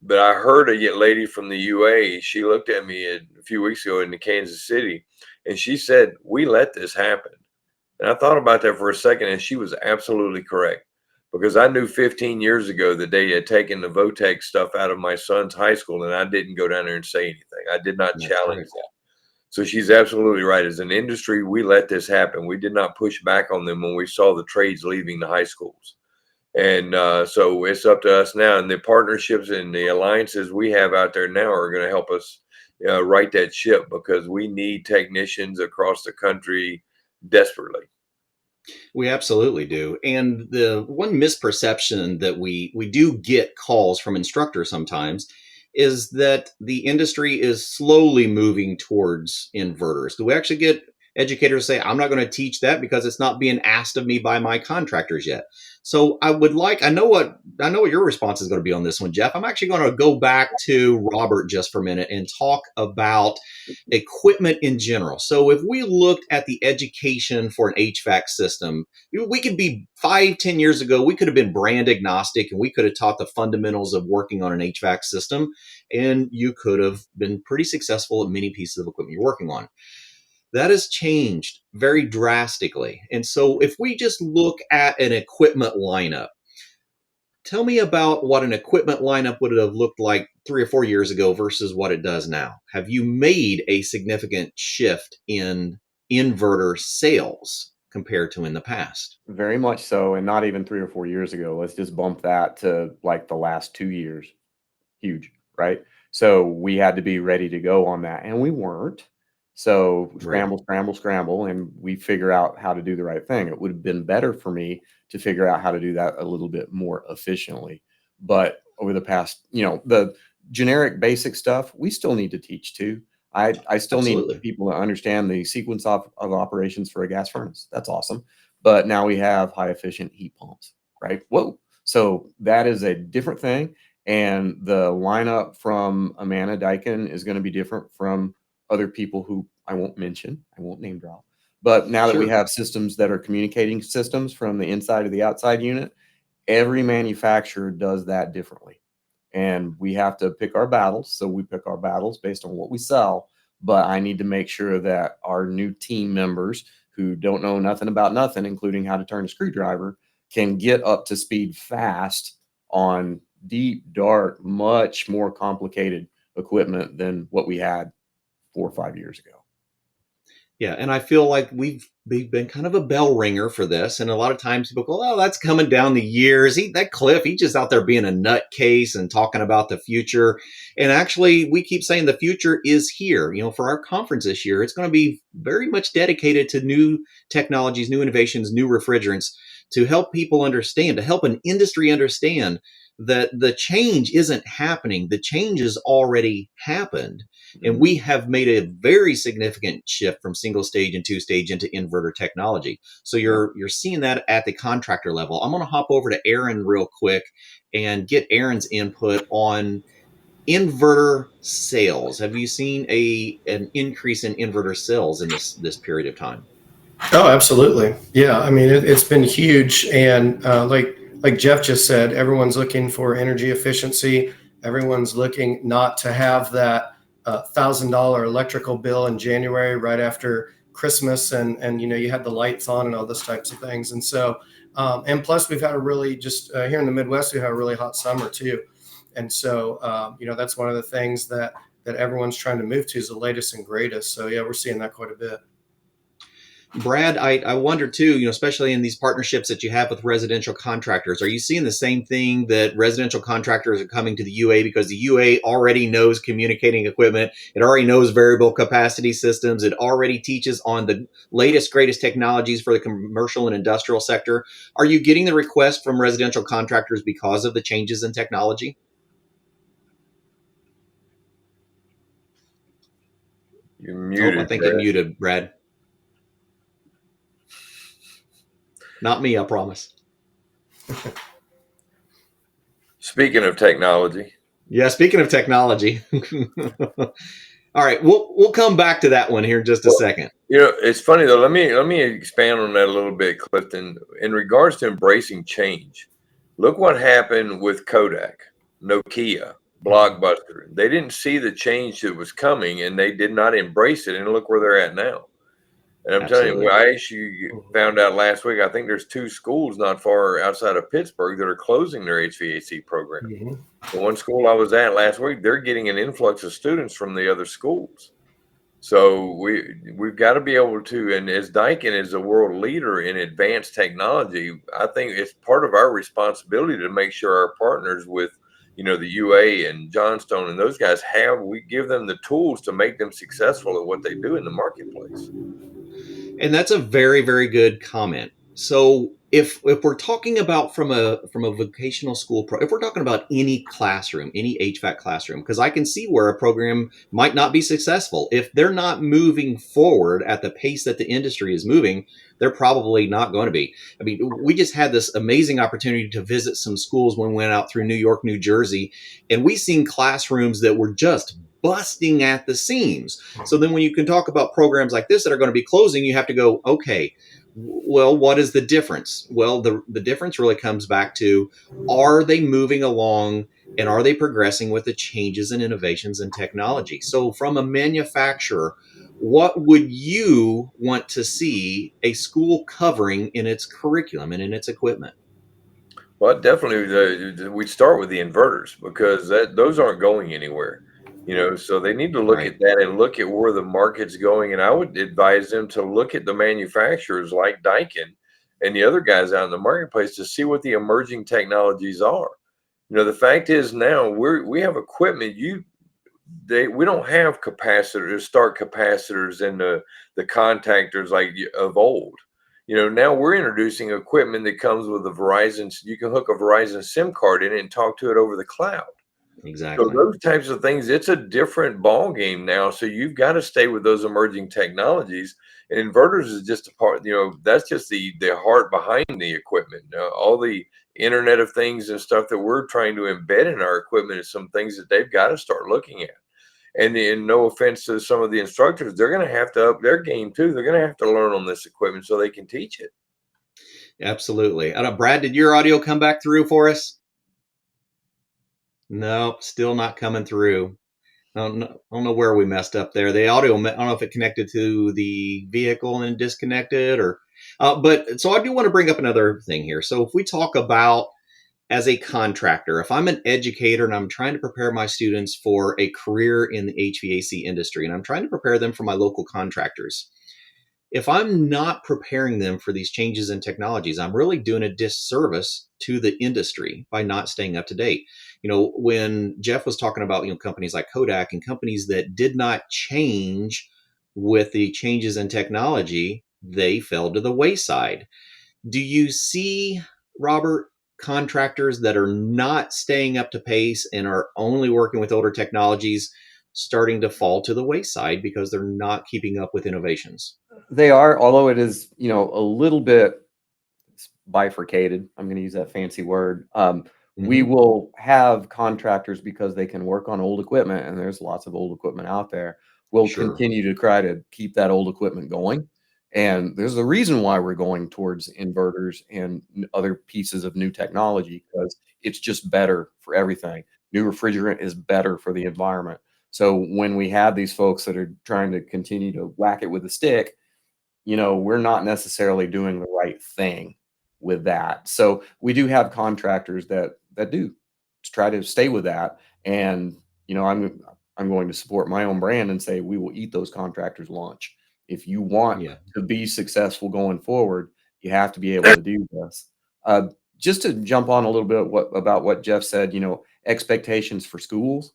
[SPEAKER 3] But I heard a lady from the UA, she looked at me a few weeks ago in Kansas City, and she said, "We let this happen." And I thought about that for a second, and she was absolutely correct. Because I knew 15 years ago that they had taken the VOTEC stuff out of my son's high school, and I didn't go down there and say anything. I did not challenge that. So she's absolutely right. As an industry, we let this happen. We did not push back on them when we saw the trades leaving the high schools. And so it's up to us now. And the partnerships and the alliances we have out there now are going to help us right that ship, because we need technicians across the country desperately.
[SPEAKER 1] We absolutely do. And the one misperception that we do get calls from instructors sometimes is that the industry is slowly moving towards inverters. Do we actually get educators say, I'm not going to teach that because it's not being asked of me by my contractors yet? So I know what your response is going to be on this one, Jeff. I'm actually going to go back to Robert just for a minute and talk about equipment in general. So if we looked at the education for an HVAC system, we could be 5-10 years ago, we could have been brand agnostic, and we could have taught the fundamentals of working on an HVAC system, and you could have been pretty successful at many pieces of equipment you're working on. That has changed very drastically. And so if we just look at an equipment lineup, tell me about what an equipment lineup would have looked like 3 or 4 years ago versus what it does now. Have you made a significant shift in inverter sales compared to in the past?
[SPEAKER 2] Very much so. And not even 3 or 4 years ago. Let's just bump that to like the last 2 years. Huge, right? So we had to be ready to go on that, and we weren't. So scramble, and we figure out how to do the right thing. It would have been better for me to figure out how to do that a little bit more efficiently. But over the past, the generic basic stuff, we still need to teach too. I still
[SPEAKER 1] Absolutely.
[SPEAKER 2] need people to understand the sequence of operations for a gas furnace. That's awesome. But now we have high efficient heat pumps, right? Whoa. So that is a different thing. And the lineup from Amana Daikin is going to be different from other people who I won't mention, I won't name drop. But now that we have systems that are communicating systems from the inside to the outside unit, every manufacturer does that differently. And we have to pick our battles. So we pick our battles based on what we sell. But I need to make sure that our new team members who don't know nothing about nothing, including how to turn a screwdriver, can get up to speed fast on deep, dark, much more complicated equipment than what we had 4 or 5 years ago.
[SPEAKER 1] Yeah, and I feel like we've been kind of a bell ringer for this, and a lot of times people go, "Oh, that's coming down the years." That Cliff, he's just out there being a nutcase and talking about the future. And actually, we keep saying the future is here. For our conference this year, it's going to be very much dedicated to new technologies, new innovations, new refrigerants to help people understand, to help an industry understand that the change isn't happening. The change has already happened. And we have made a very significant shift from single stage and 2-stage into inverter technology. So you're seeing that at the contractor level. I'm going to hop over to Aaron real quick and get Aaron's input on inverter sales. Have you seen an increase in inverter sales in this period of time?
[SPEAKER 4] Oh, absolutely. Yeah. I mean, it's been huge. And like Jeff just said, everyone's looking for energy efficiency. Everyone's looking not to have that $1,000 electrical bill in January right after Christmas, and you had the lights on and all those types of things. And so, and plus we've had a really here in the Midwest, we have a really hot summer too. And so, that's one of the things that everyone's trying to move to is the latest and greatest. So yeah, we're seeing that quite a bit.
[SPEAKER 1] Brad, I wonder too, especially in these partnerships that you have with residential contractors, are you seeing the same thing that residential contractors are coming to the UA because the UA already knows communicating equipment? It already knows variable capacity systems. It already teaches on the latest, greatest technologies for the commercial and industrial sector. Are you getting the request from residential contractors because of the changes in technology?
[SPEAKER 3] You're
[SPEAKER 1] Oh, I
[SPEAKER 3] muted,
[SPEAKER 1] think you're
[SPEAKER 3] Brad.
[SPEAKER 1] muted, Brad. Not me, I promise.
[SPEAKER 3] Speaking of technology,
[SPEAKER 1] Yeah, speaking of technology. All right, we'll come back to that one here in just a
[SPEAKER 3] well,
[SPEAKER 1] second.
[SPEAKER 3] it's funny though. Let me expand on that a little bit, Clifton. In regards to embracing change, look what happened with Kodak, Nokia, Blockbuster. They didn't see the change that was coming, and they did not embrace it. And look where they're at now. And I'm telling you,
[SPEAKER 1] Absolutely.
[SPEAKER 3] I actually found out last week. I think there's 2 schools not far outside of Pittsburgh that are closing their HVAC program.
[SPEAKER 4] Mhm.
[SPEAKER 3] The one school I was at last week, they're getting an influx of students from the other schools. So we've got to be able to, and as Daikin is a world leader in advanced technology, I think it's part of our responsibility to make sure our partners with, the UA and Johnstone and those guys we give them the tools to make them successful at what they do in the marketplace.
[SPEAKER 1] And that's a very, very good comment. So if we're talking about from a vocational school if we're talking about any classroom, any HVAC classroom, because I can see where a program might not be successful if they're not moving forward at the pace that the industry is moving. They're probably not going to be. I mean, we just had this amazing opportunity to visit some schools when we went out through New York, New Jersey, and we seen classrooms that were just busting at the seams. So then when you can talk about programs like this that are going to be closing, you have to go, okay, well, what is the difference? Well, the difference really comes back to, are they moving along and are they progressing with the changes and innovations in technology? So from a manufacturer, what would you want to see a school covering in its curriculum and in its equipment?
[SPEAKER 3] Well, definitely, we start with the inverters because those aren't going anywhere. So they need to look
[SPEAKER 1] Right.
[SPEAKER 3] at that and look at where the market's going. And I would advise them to look at the manufacturers like Daikin and the other guys out in the marketplace to see what the emerging technologies are. The fact is now we have equipment. We don't have capacitors, start capacitors and the contactors like of old. Now we're introducing equipment that comes with a Verizon. You can hook a Verizon SIM card in it and talk to it over the cloud. So
[SPEAKER 1] Exactly.
[SPEAKER 3] those types of things, it's a different ball game now. So you've got to stay with those emerging technologies. And inverters is just a part. That's just the heart behind the equipment. All the Internet of Things and stuff that we're trying to embed in our equipment is some things that they've got to start looking at. And no offense to some of the instructors, they're going to have to up their game too. They're going to have to learn on this equipment so they can teach it.
[SPEAKER 1] Absolutely. I don't, Brad, did your audio come back through for us? Nope, still not coming through. I don't know where we messed up there. The audio, I don't know if it connected to the vehicle and disconnected but so I do want to bring up another thing here. So if we talk about as a contractor, if I'm an educator and I'm trying to prepare my students for a career in the HVAC industry and I'm trying to prepare them for my local contractors, if I'm not preparing them for these changes in technologies, I'm really doing a disservice to the industry by not staying up to date. When Jeff was talking about, companies like Kodak and companies that did not change with the changes in technology, they fell to the wayside. Do you see, Robert, contractors that are not staying up to pace and are only working with older technologies starting to fall to the wayside because they're not keeping up with innovations?
[SPEAKER 2] They are, although it is, a little bit bifurcated. I'm going to use that fancy word. We will have contractors because they can work on old equipment, and there's lots of old equipment out there. We'll
[SPEAKER 1] Sure.
[SPEAKER 2] continue to try to keep that old equipment going. And there's a reason why we're going towards inverters and other pieces of new technology, because it's just better for everything. New refrigerant is better for the environment. So when we have these folks that are trying to continue to whack it with a stick, we're not necessarily doing the right thing with that. So we do have contractors that do try to stay with that. And, I'm going to support my own brand and say we will eat those contractors lunch. If you want
[SPEAKER 1] Yeah.
[SPEAKER 2] to be successful going forward, you have to be able to do this. Just to jump on a little bit about what Jeff said, expectations for schools.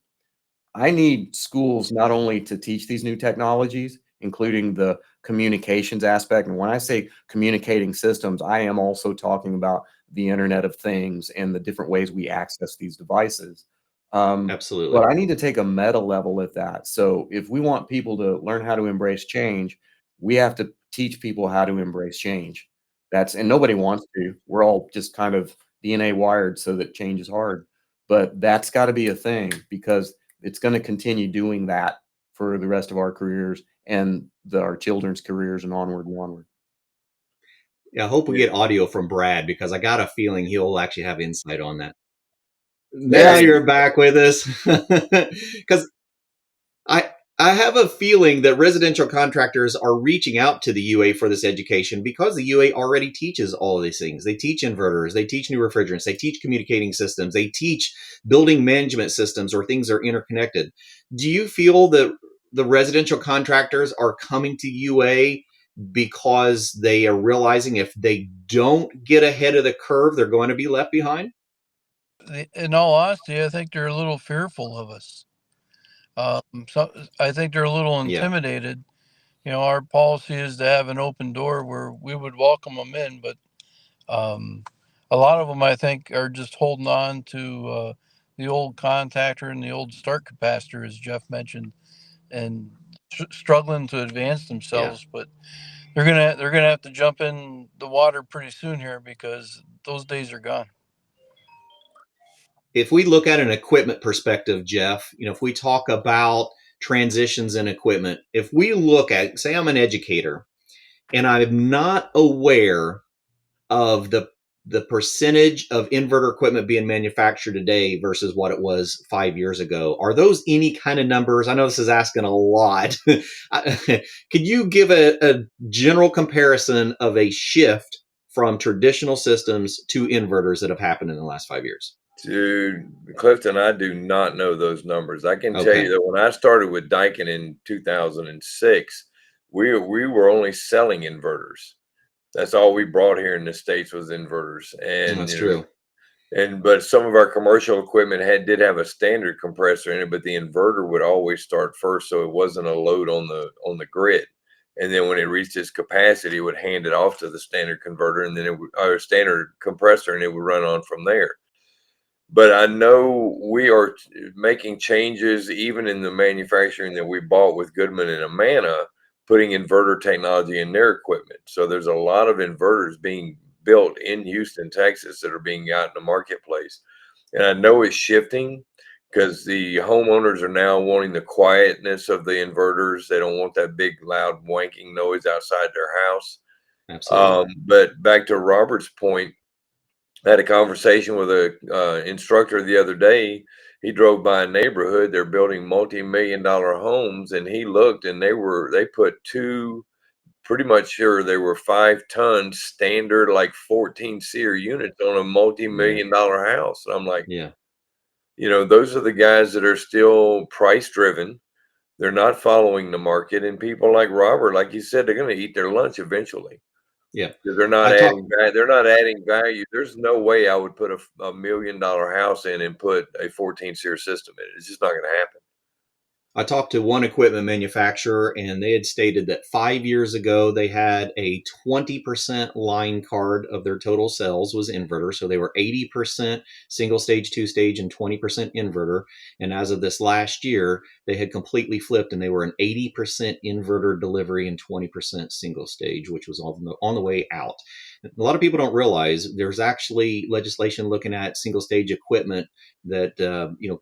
[SPEAKER 2] I need schools not only to teach these new technologies, including the communications aspect. And when I say communicating systems, I am also talking about the Internet of Things and the different ways we access these devices.
[SPEAKER 1] Absolutely.
[SPEAKER 2] But I need to take a meta level at that. So if we want people to learn how to embrace change, we have to teach people how to embrace change. And nobody wants to. We're all just kind of DNA wired so that change is hard. But that's got to be a thing, because it's going to continue doing that for the rest of our careers and our children's careers and onward and onward.
[SPEAKER 1] Yeah, I hope we
[SPEAKER 3] Yeah.
[SPEAKER 1] get audio from Brad, because I got a feeling he'll actually have insight on that.
[SPEAKER 2] Yeah.
[SPEAKER 1] Now you're back with us. Because I have a feeling that residential contractors are reaching out to the UA for this education, because the UA already teaches all of these things. They teach inverters, they teach new refrigerants, they teach communicating systems, they teach building management systems where things are interconnected. Do you feel that the residential contractors are coming to UA because they are realizing if they don't get ahead of the curve, they're going to be left behind?
[SPEAKER 5] In all honesty, I think they're a little fearful of us. So I think they're a little
[SPEAKER 1] Yeah.
[SPEAKER 5] intimidated. Our policy is to have an open door where we would welcome them in, but a lot of them, I think, are just holding on to the old contactor and the old start capacitor, as Jeff mentioned, and struggling to advance themselves. But they're gonna have to jump in the water pretty soon here, because those days are gone.
[SPEAKER 1] If we look at an equipment perspective, Jeff, if we talk about transitions in equipment, if we look at, say, I'm an educator and I'm not aware of the percentage of inverter equipment being manufactured today versus what it was 5 years ago, are those any kind of numbers? I know this is asking a lot. Could you give a general comparison of a shift from traditional systems to inverters that have happened in the last 5 years?
[SPEAKER 3] Dude, Clifton, I do not know those numbers. I can tell
[SPEAKER 1] Okay.
[SPEAKER 3] you that when I started with Daikin in 2006, we were only selling inverters. That's all we brought here in the States was inverters. And
[SPEAKER 1] That's true.
[SPEAKER 3] but some of our commercial equipment did have a standard compressor in it, but the inverter would always start first, so it wasn't a load on the grid. And then when it reached its capacity, it would hand it off to the standard converter, and then it would, or standard compressor, and it would run on from there. But I know we are making changes even in the manufacturing that we bought with Goodman and Amana, putting inverter technology in their equipment. So there's a lot of inverters being built in Houston, Texas, that are being out in the marketplace. And I know it's shifting because the homeowners are now wanting the quietness of the inverters. They don't want that big, loud, wanking noise outside their house.
[SPEAKER 1] Absolutely.
[SPEAKER 3] But back to Robert's point, I had a conversation with a instructor the other day. He drove by a neighborhood. They're building multi-million-dollar homes, and he looked, and they put two, pretty much sure they were 5-ton standard, like 14 SEER units on a multi-million-dollar house. And I'm like,
[SPEAKER 1] Yeah.
[SPEAKER 3] those are the guys that are still price driven. They're not following the market, and people like Robert, like you said, they're going to eat their lunch eventually.
[SPEAKER 1] Yeah.
[SPEAKER 3] They're not
[SPEAKER 1] I talk
[SPEAKER 3] adding value. They're not adding value. There's no way I would put a $1 million house in and put a 14 SEER system in it. It's just not going to happen.
[SPEAKER 1] I talked to one equipment manufacturer, and they had stated that 5 years ago they had a 20% line card of their total sales was inverter. So they were 80% single stage, two stage, and 20% inverter. And as of this last year, they had completely flipped, and they were an 80% inverter delivery and 20% single stage, which was on the way out. A lot of people don't realize there's actually legislation looking at single stage equipment that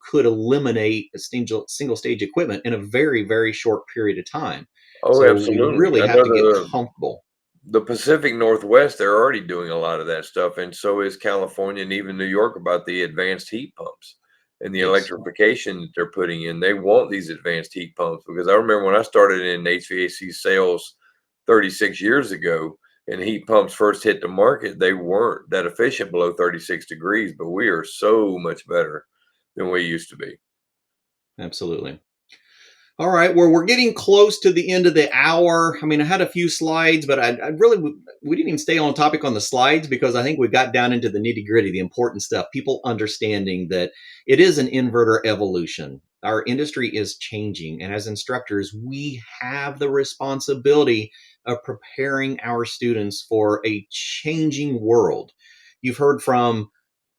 [SPEAKER 1] could eliminate a single stage equipment in a very, very short period of time.
[SPEAKER 3] Oh,
[SPEAKER 1] So we
[SPEAKER 3] absolutely.
[SPEAKER 1] really
[SPEAKER 3] I
[SPEAKER 1] have
[SPEAKER 3] know
[SPEAKER 1] to get comfortable.
[SPEAKER 3] the Pacific Northwest, they're already doing a lot of that stuff. And so is California and even New York about the advanced heat pumps and the
[SPEAKER 1] Yes.
[SPEAKER 3] electrification that they're putting in. They want these advanced heat pumps because I remember when I started in HVAC sales 36 years ago, and heat pumps first hit the market, they weren't that efficient below 36 degrees, but we are so much better than we used to be.
[SPEAKER 1] Absolutely. All right, well, we're getting close to the end of the hour. I mean, I had a few slides, but I really, we didn't even stay on topic on the slides because I think we got down into the nitty gritty, the important stuff, people understanding that it is an inverter evolution. Our industry is changing. And as instructors, we have the responsibility of preparing our students for a changing world. You've heard from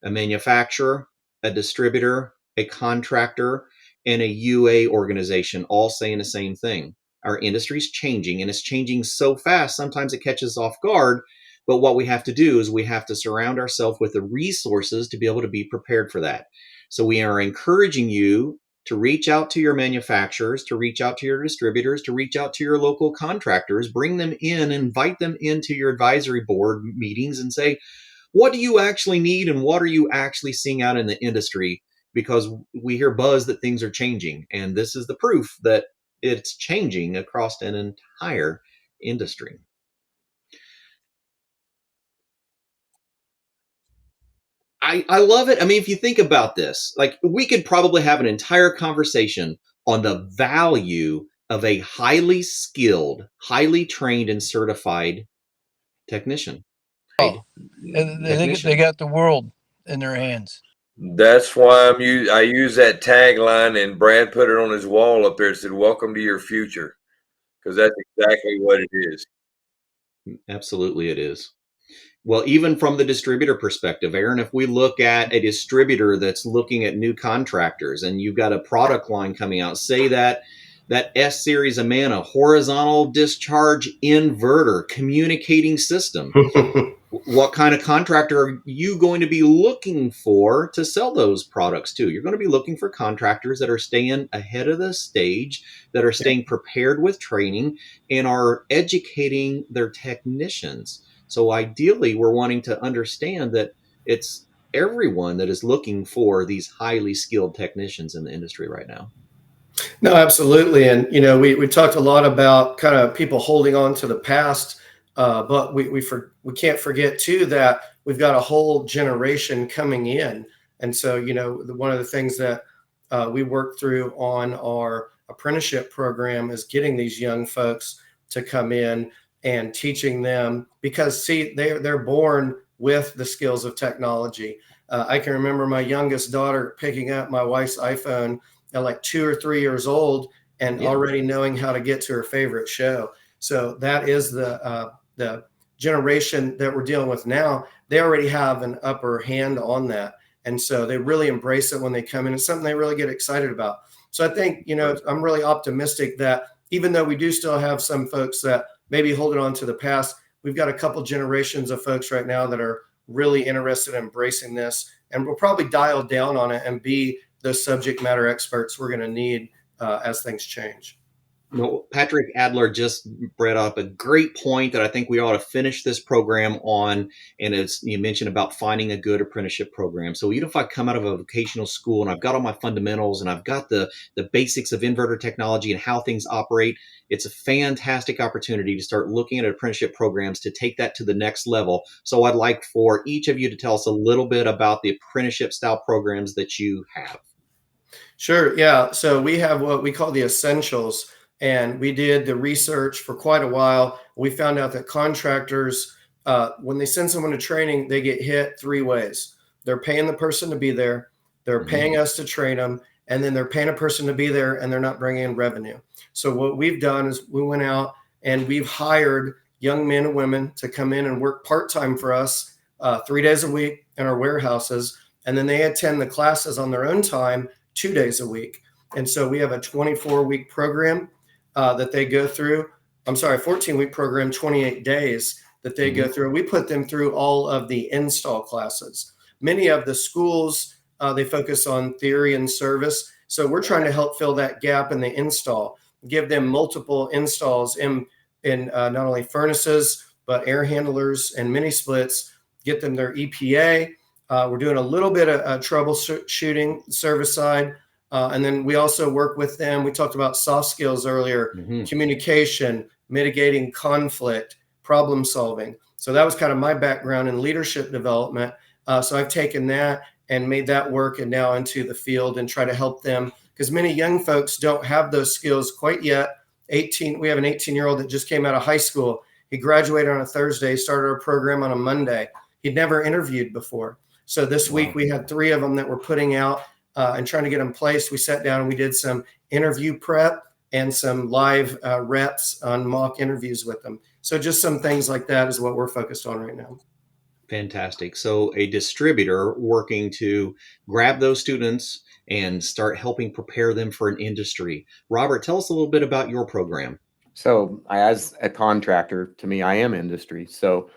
[SPEAKER 1] a manufacturer, a distributor, a contractor, and a UA organization all saying the same thing. Our industry's changing, and it's changing so fast, sometimes it catches us off guard. But what we have to do is we have to surround ourselves with the resources to be able to be prepared for that. So we are encouraging you to reach out to your manufacturers, to reach out to your distributors, to reach out to your local contractors, bring them in, invite them into your advisory board meetings and say, what do you actually need and what are you actually seeing out in the industry? Because we hear buzz that things are changing, and this is the proof that it's changing across an entire industry. I love it. I mean, if you think about this, like we could probably have an entire conversation on the value of a highly skilled, highly trained and certified technician.
[SPEAKER 5] Oh, they got the world in their hands.
[SPEAKER 3] That's why I use that tagline, and Brad put it on his wall up there. It said, "Welcome to your future," because that's exactly what it is.
[SPEAKER 1] Absolutely, it is. Well, even from the distributor perspective, Aaron, if we look at a distributor that's looking at new contractors and you've got a product line coming out, say that S series Amana horizontal discharge inverter communicating system. What kind of contractor are you going to be looking for to sell those products to? You're going to be looking for contractors that are staying ahead of the stage, that are staying prepared with training, and are educating their technicians. So ideally, we're wanting to understand that it's everyone that is looking for these highly skilled technicians in the industry right now.
[SPEAKER 4] No, absolutely. And, we talked a lot about kind of people holding on to the past, but we can't forget too that we've got a whole generation coming in. And so, one of the things that we work through on our apprenticeship program is getting these young folks to come in and teaching them, because see, they're born with the skills of technology. I can remember my youngest daughter picking up my wife's iPhone at like 2 or 3 years old and already knowing how to get to her favorite show. So that is the generation that we're dealing with now. They already have an upper hand on that. And so they really embrace it when they come in. It's something they really get excited about. So I think, I'm really optimistic that even though we do still have some folks that maybe holding on to the past, we've got a couple generations of folks right now that are really interested in embracing this, and we'll probably dial down on it and be the subject matter experts we're going to need as things change.
[SPEAKER 1] No, Patrick Adler just brought up a great point that I think we ought to finish this program on. And as you mentioned about finding a good apprenticeship program. So even if I come out of a vocational school and I've got all my fundamentals and I've got the basics of inverter technology and how things operate, it's a fantastic opportunity to start looking at apprenticeship programs to take that to the next level. So I'd like for each of you to tell us a little bit about the apprenticeship style programs that you have.
[SPEAKER 4] Sure. Yeah. So we have what we call the essentials. And we did the research for quite a while. We found out that contractors, when they send someone to training, they get hit 3 ways. They're paying the person to be there, they're paying us to train them, and then they're paying a person to be there and they're not bringing in revenue. So what we've done is we went out and we've hired young men and women to come in and work part-time for us 3 days a week in our warehouses. And then they attend the classes on their own time 2 days a week. And so we have a 24-week program that they go through. I'm sorry, 14-week program, 28 days that they go through. We put them through all of the install classes. Many of the schools, they focus on theory and service. So we're trying to help fill that gap in the install, give them multiple installs in not only furnaces, but air handlers and mini splits, get them their EPA. We're doing a little bit of troubleshooting service side. And then we also work with them. We talked about soft skills earlier, communication, mitigating conflict, problem solving. So that was kind of my background in leadership development. So I've taken that and made that work and now into the field and try to help them because many young folks don't have those skills quite yet. We have an 18-year-old that just came out of high school. He graduated on a Thursday, started our program on a Monday. He'd never interviewed before. So this week we had 3 of them that we're putting out and trying to get them placed. We sat down and we did some interview prep and some live reps on mock interviews with them. So just some things like that is what we're focused on right now.
[SPEAKER 1] Fantastic. So a distributor working to grab those students and start helping prepare them for an industry. Robert, tell us a little bit about your program.
[SPEAKER 2] So as a contractor, to me, I am industry. So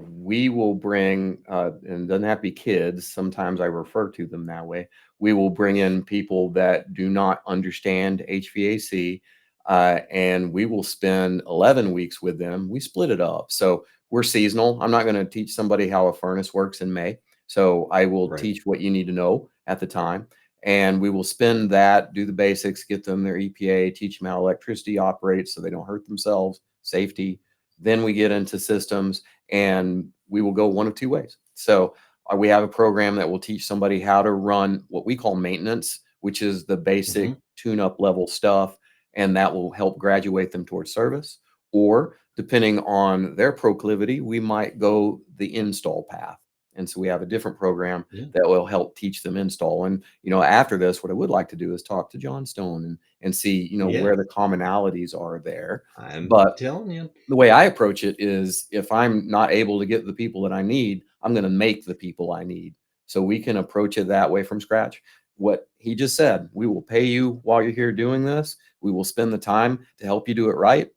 [SPEAKER 2] we will bring, and it doesn't have to be kids. Sometimes I refer to them that way. We will bring in people that do not understand HVAC, and we will spend 11 weeks with them. We split it up. So we're seasonal. I'm not going to teach somebody how a furnace works in May. So I will teach what you need to know at the time. And we will spend that, do the basics, get them their EPA, teach them how electricity operates so they don't hurt themselves, safety. Then we get into systems, and we will go one of 2 ways. So we have a program that will teach somebody how to run what we call maintenance, which is the basic tune-up level stuff, and that will help graduate them towards service. Or depending on their proclivity, we might go the install path. And so we have a different program that will help teach them install. And, after this, what I would like to do is talk to Johnstone and see, where the commonalities are there.
[SPEAKER 1] I'm
[SPEAKER 2] telling you, the way I approach it is, if I'm not able to get the people that I need, I'm going to make the people I need. So we can approach it that way from scratch. What he just said, we will pay you while you're here doing this. We will spend the time to help you do it right,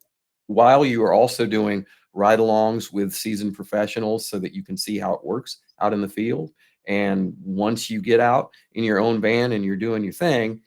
[SPEAKER 2] while you are also doing ride-alongs with seasoned professionals so that you can see how it works out in the field. And once you get out in your own van and you're doing your thing,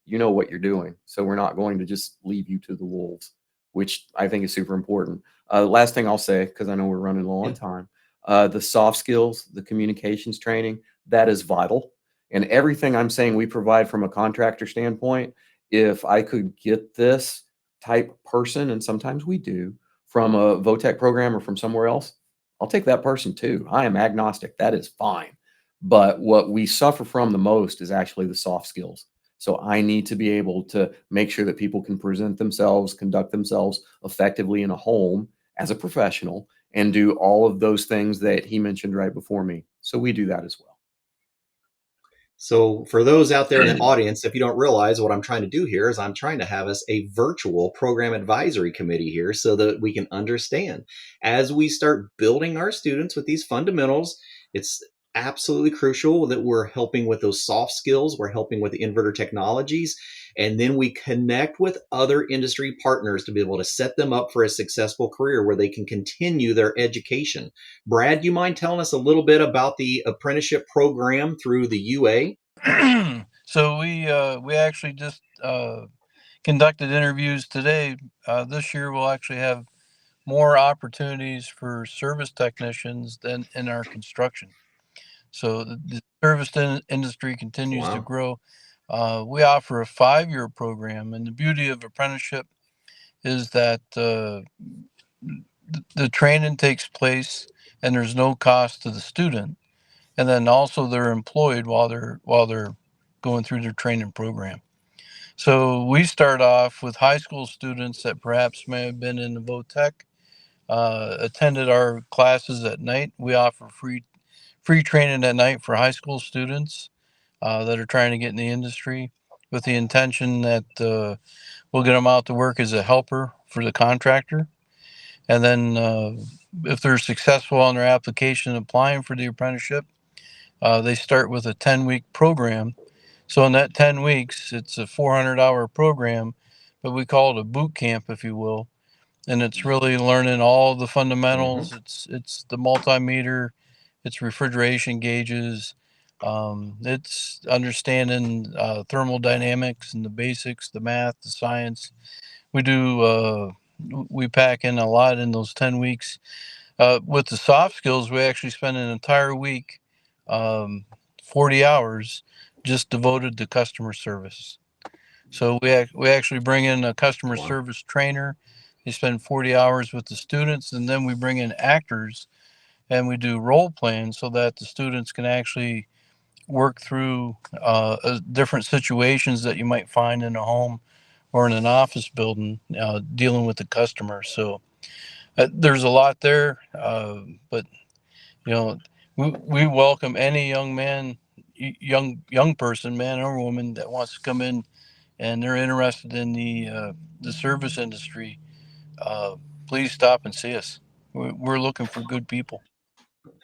[SPEAKER 2] you know what you're doing. So we're not going to just leave you to the wolves, which I think is super important. Last thing I'll say, because I know we're running low on time, the soft skills, the communications training, that is vital. And everything I'm saying we provide from a contractor standpoint, if I could get this type person, and sometimes we do, from a VOTEC program or from somewhere else, I'll take that person too. I am agnostic. That is fine. But what we suffer from the most is actually the soft skills. So I need to be able to make sure that people can present themselves, conduct themselves effectively in a home as a professional, and do all of those things that he mentioned right before me. So we do that as well.
[SPEAKER 1] So for those out there in the audience, if you don't realize, what I'm trying to do here is I'm trying to have us a virtual program advisory committee here so that we can understand. As we start building our students with these fundamentals, it's absolutely crucial that we're helping with those soft skills. We're helping with the inverter technologies. And then we connect with other industry partners to be able to set them up for a successful career where they can continue their education. Brad, you mind telling us a little bit about the apprenticeship program through the UA?
[SPEAKER 5] So we actually just conducted interviews today. This year we'll actually have more opportunities for service technicians than in our construction. So the service industry continues to grow. We offer a 5-year program, and the beauty of apprenticeship is that the training takes place and there's no cost to the student, and then also they're employed while they're going through their training program. So we start off with high school students that perhaps may have been in the VOTEC, attended our classes at night. We offer free training at night for high school students that are trying to get in the industry, with the intention that we'll get them out to work as a helper for the contractor. And then if they're successful on their application applying for the apprenticeship, they start with a 10-week program. So in that 10 weeks, it's a 400-hour program, but we call it a boot camp, if you will. And it's really learning all the fundamentals. It's the multimeter, it's refrigeration gauges, it's understanding thermodynamics and the basics, the math, the science. We pack in a lot in those 10 weeks. With the soft skills, we actually spend an entire week, 40 hours, just devoted to customer service. So we actually bring in a customer service trainer. They spend 40 hours with the students, and then we bring in actors and we do role playing so that the students can actually work through different situations that you might find in a home or in an office building, dealing with the customer. So there's a lot there, but you know, we welcome any young man, young person, man or woman that wants to come in and they're interested in the service industry. Please stop and see us. We're looking for good people.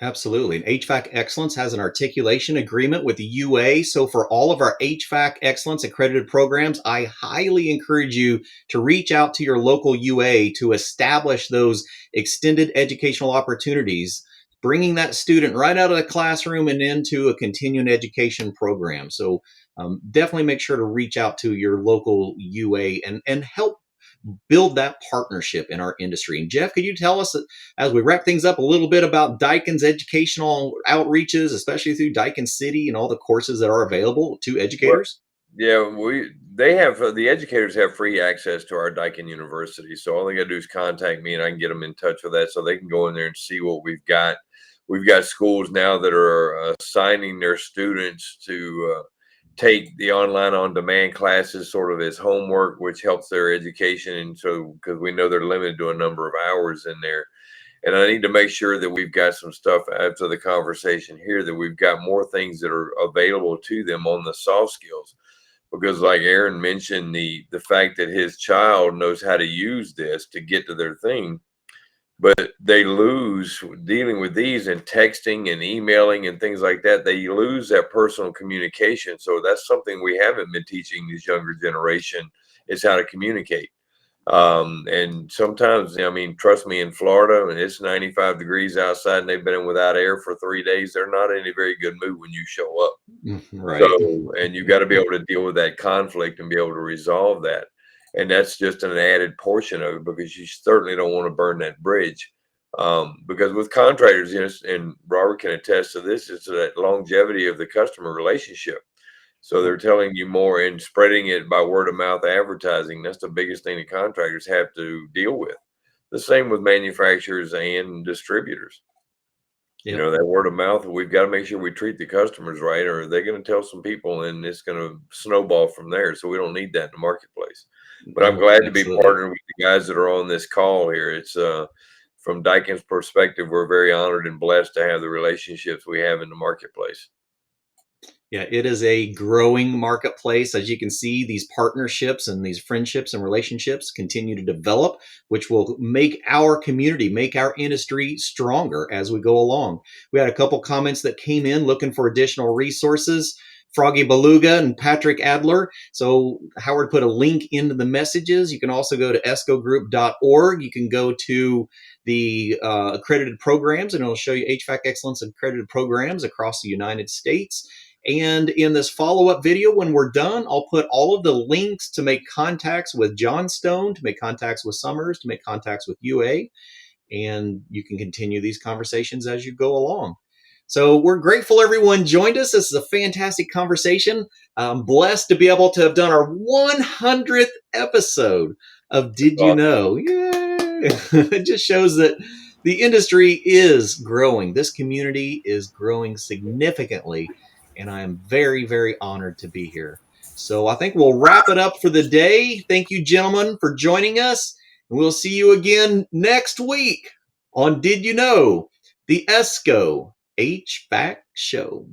[SPEAKER 1] Absolutely. And HVAC Excellence has an articulation agreement with the UA. So for all of our HVAC Excellence accredited programs, I highly encourage you to reach out to your local UA to establish those extended educational opportunities, bringing that student right out of the classroom and into a continuing education program. So definitely make sure to reach out to your local UA and help build that partnership in our industry. And Jeff, could you tell us, as we wrap things up, a little bit about Daikin's educational outreaches, especially through Daikin City and all the courses that are available to educators?
[SPEAKER 3] Yeah, they have the educators have free access to our Daikin University. So all they got to do is contact me, and I can get them in touch with that, so they can go in there and see what we've got. We've got schools now that are assigning their students to take the online on-demand classes sort of as homework, which helps their education. And so, because we know they're limited to a number of hours in there. And I need to make sure that we've got some stuff after the conversation here, that we've got more things that are available to them on the soft skills. Because like Aaron mentioned, the fact that his child knows how to use this to get to their thing, but they lose dealing with these and texting and emailing and things like that. They lose that personal communication. So that's something we haven't been teaching this younger generation, is how to communicate. And sometimes, I mean, trust me, in Florida, and it's 95 degrees outside and they've been in without air for 3 days, they're not in a very good mood when you show up.
[SPEAKER 1] Right.
[SPEAKER 3] So, and you got to be able to deal with that conflict and be able to resolve that. And that's just an added portion of it, because you certainly don't want to burn that bridge. Because with contractors, you know, and Robert can attest to this, it's that longevity of the customer relationship. So they're telling you more and spreading it by word of mouth advertising. That's the biggest thing that contractors have to deal with. The same with manufacturers and distributors. You know, that word of mouth, we've got to make sure we treat the customers right, or they're going to tell some people and it's going to snowball from there. So we don't need that in the marketplace. But I'm glad to be partnered with the guys that are on this call here. It's from Daikin's perspective, we're very honored and blessed to have the relationships we have in the marketplace.
[SPEAKER 1] Yeah, it is a growing marketplace. As you can see, these partnerships and these friendships and relationships continue to develop, which will make our community, make our industry stronger as we go along. We had a couple comments that came in looking for additional resources. Froggy Beluga and Patrick Adler. So Howard put a link into the messages. You can also go to escogroup.org. You can go to the accredited programs, and it'll show you HVAC Excellence accredited programs across the United States. And in this follow-up video, when we're done, I'll put all of the links to make contacts with Johnstone, to make contacts with Summers, to make contacts with UA, and you can continue these conversations as you go along. So we're grateful everyone joined us. This is a fantastic conversation. I'm blessed to be able to have done our 100th episode of Did You Know? Yay! It just shows that the industry is growing. This community is growing significantly, and I am very, very honored to be here. So I think we'll wrap it up for the day. Thank you, gentlemen, for joining us. And we'll see you again next week on Did You Know? The ESCO HVAC Show.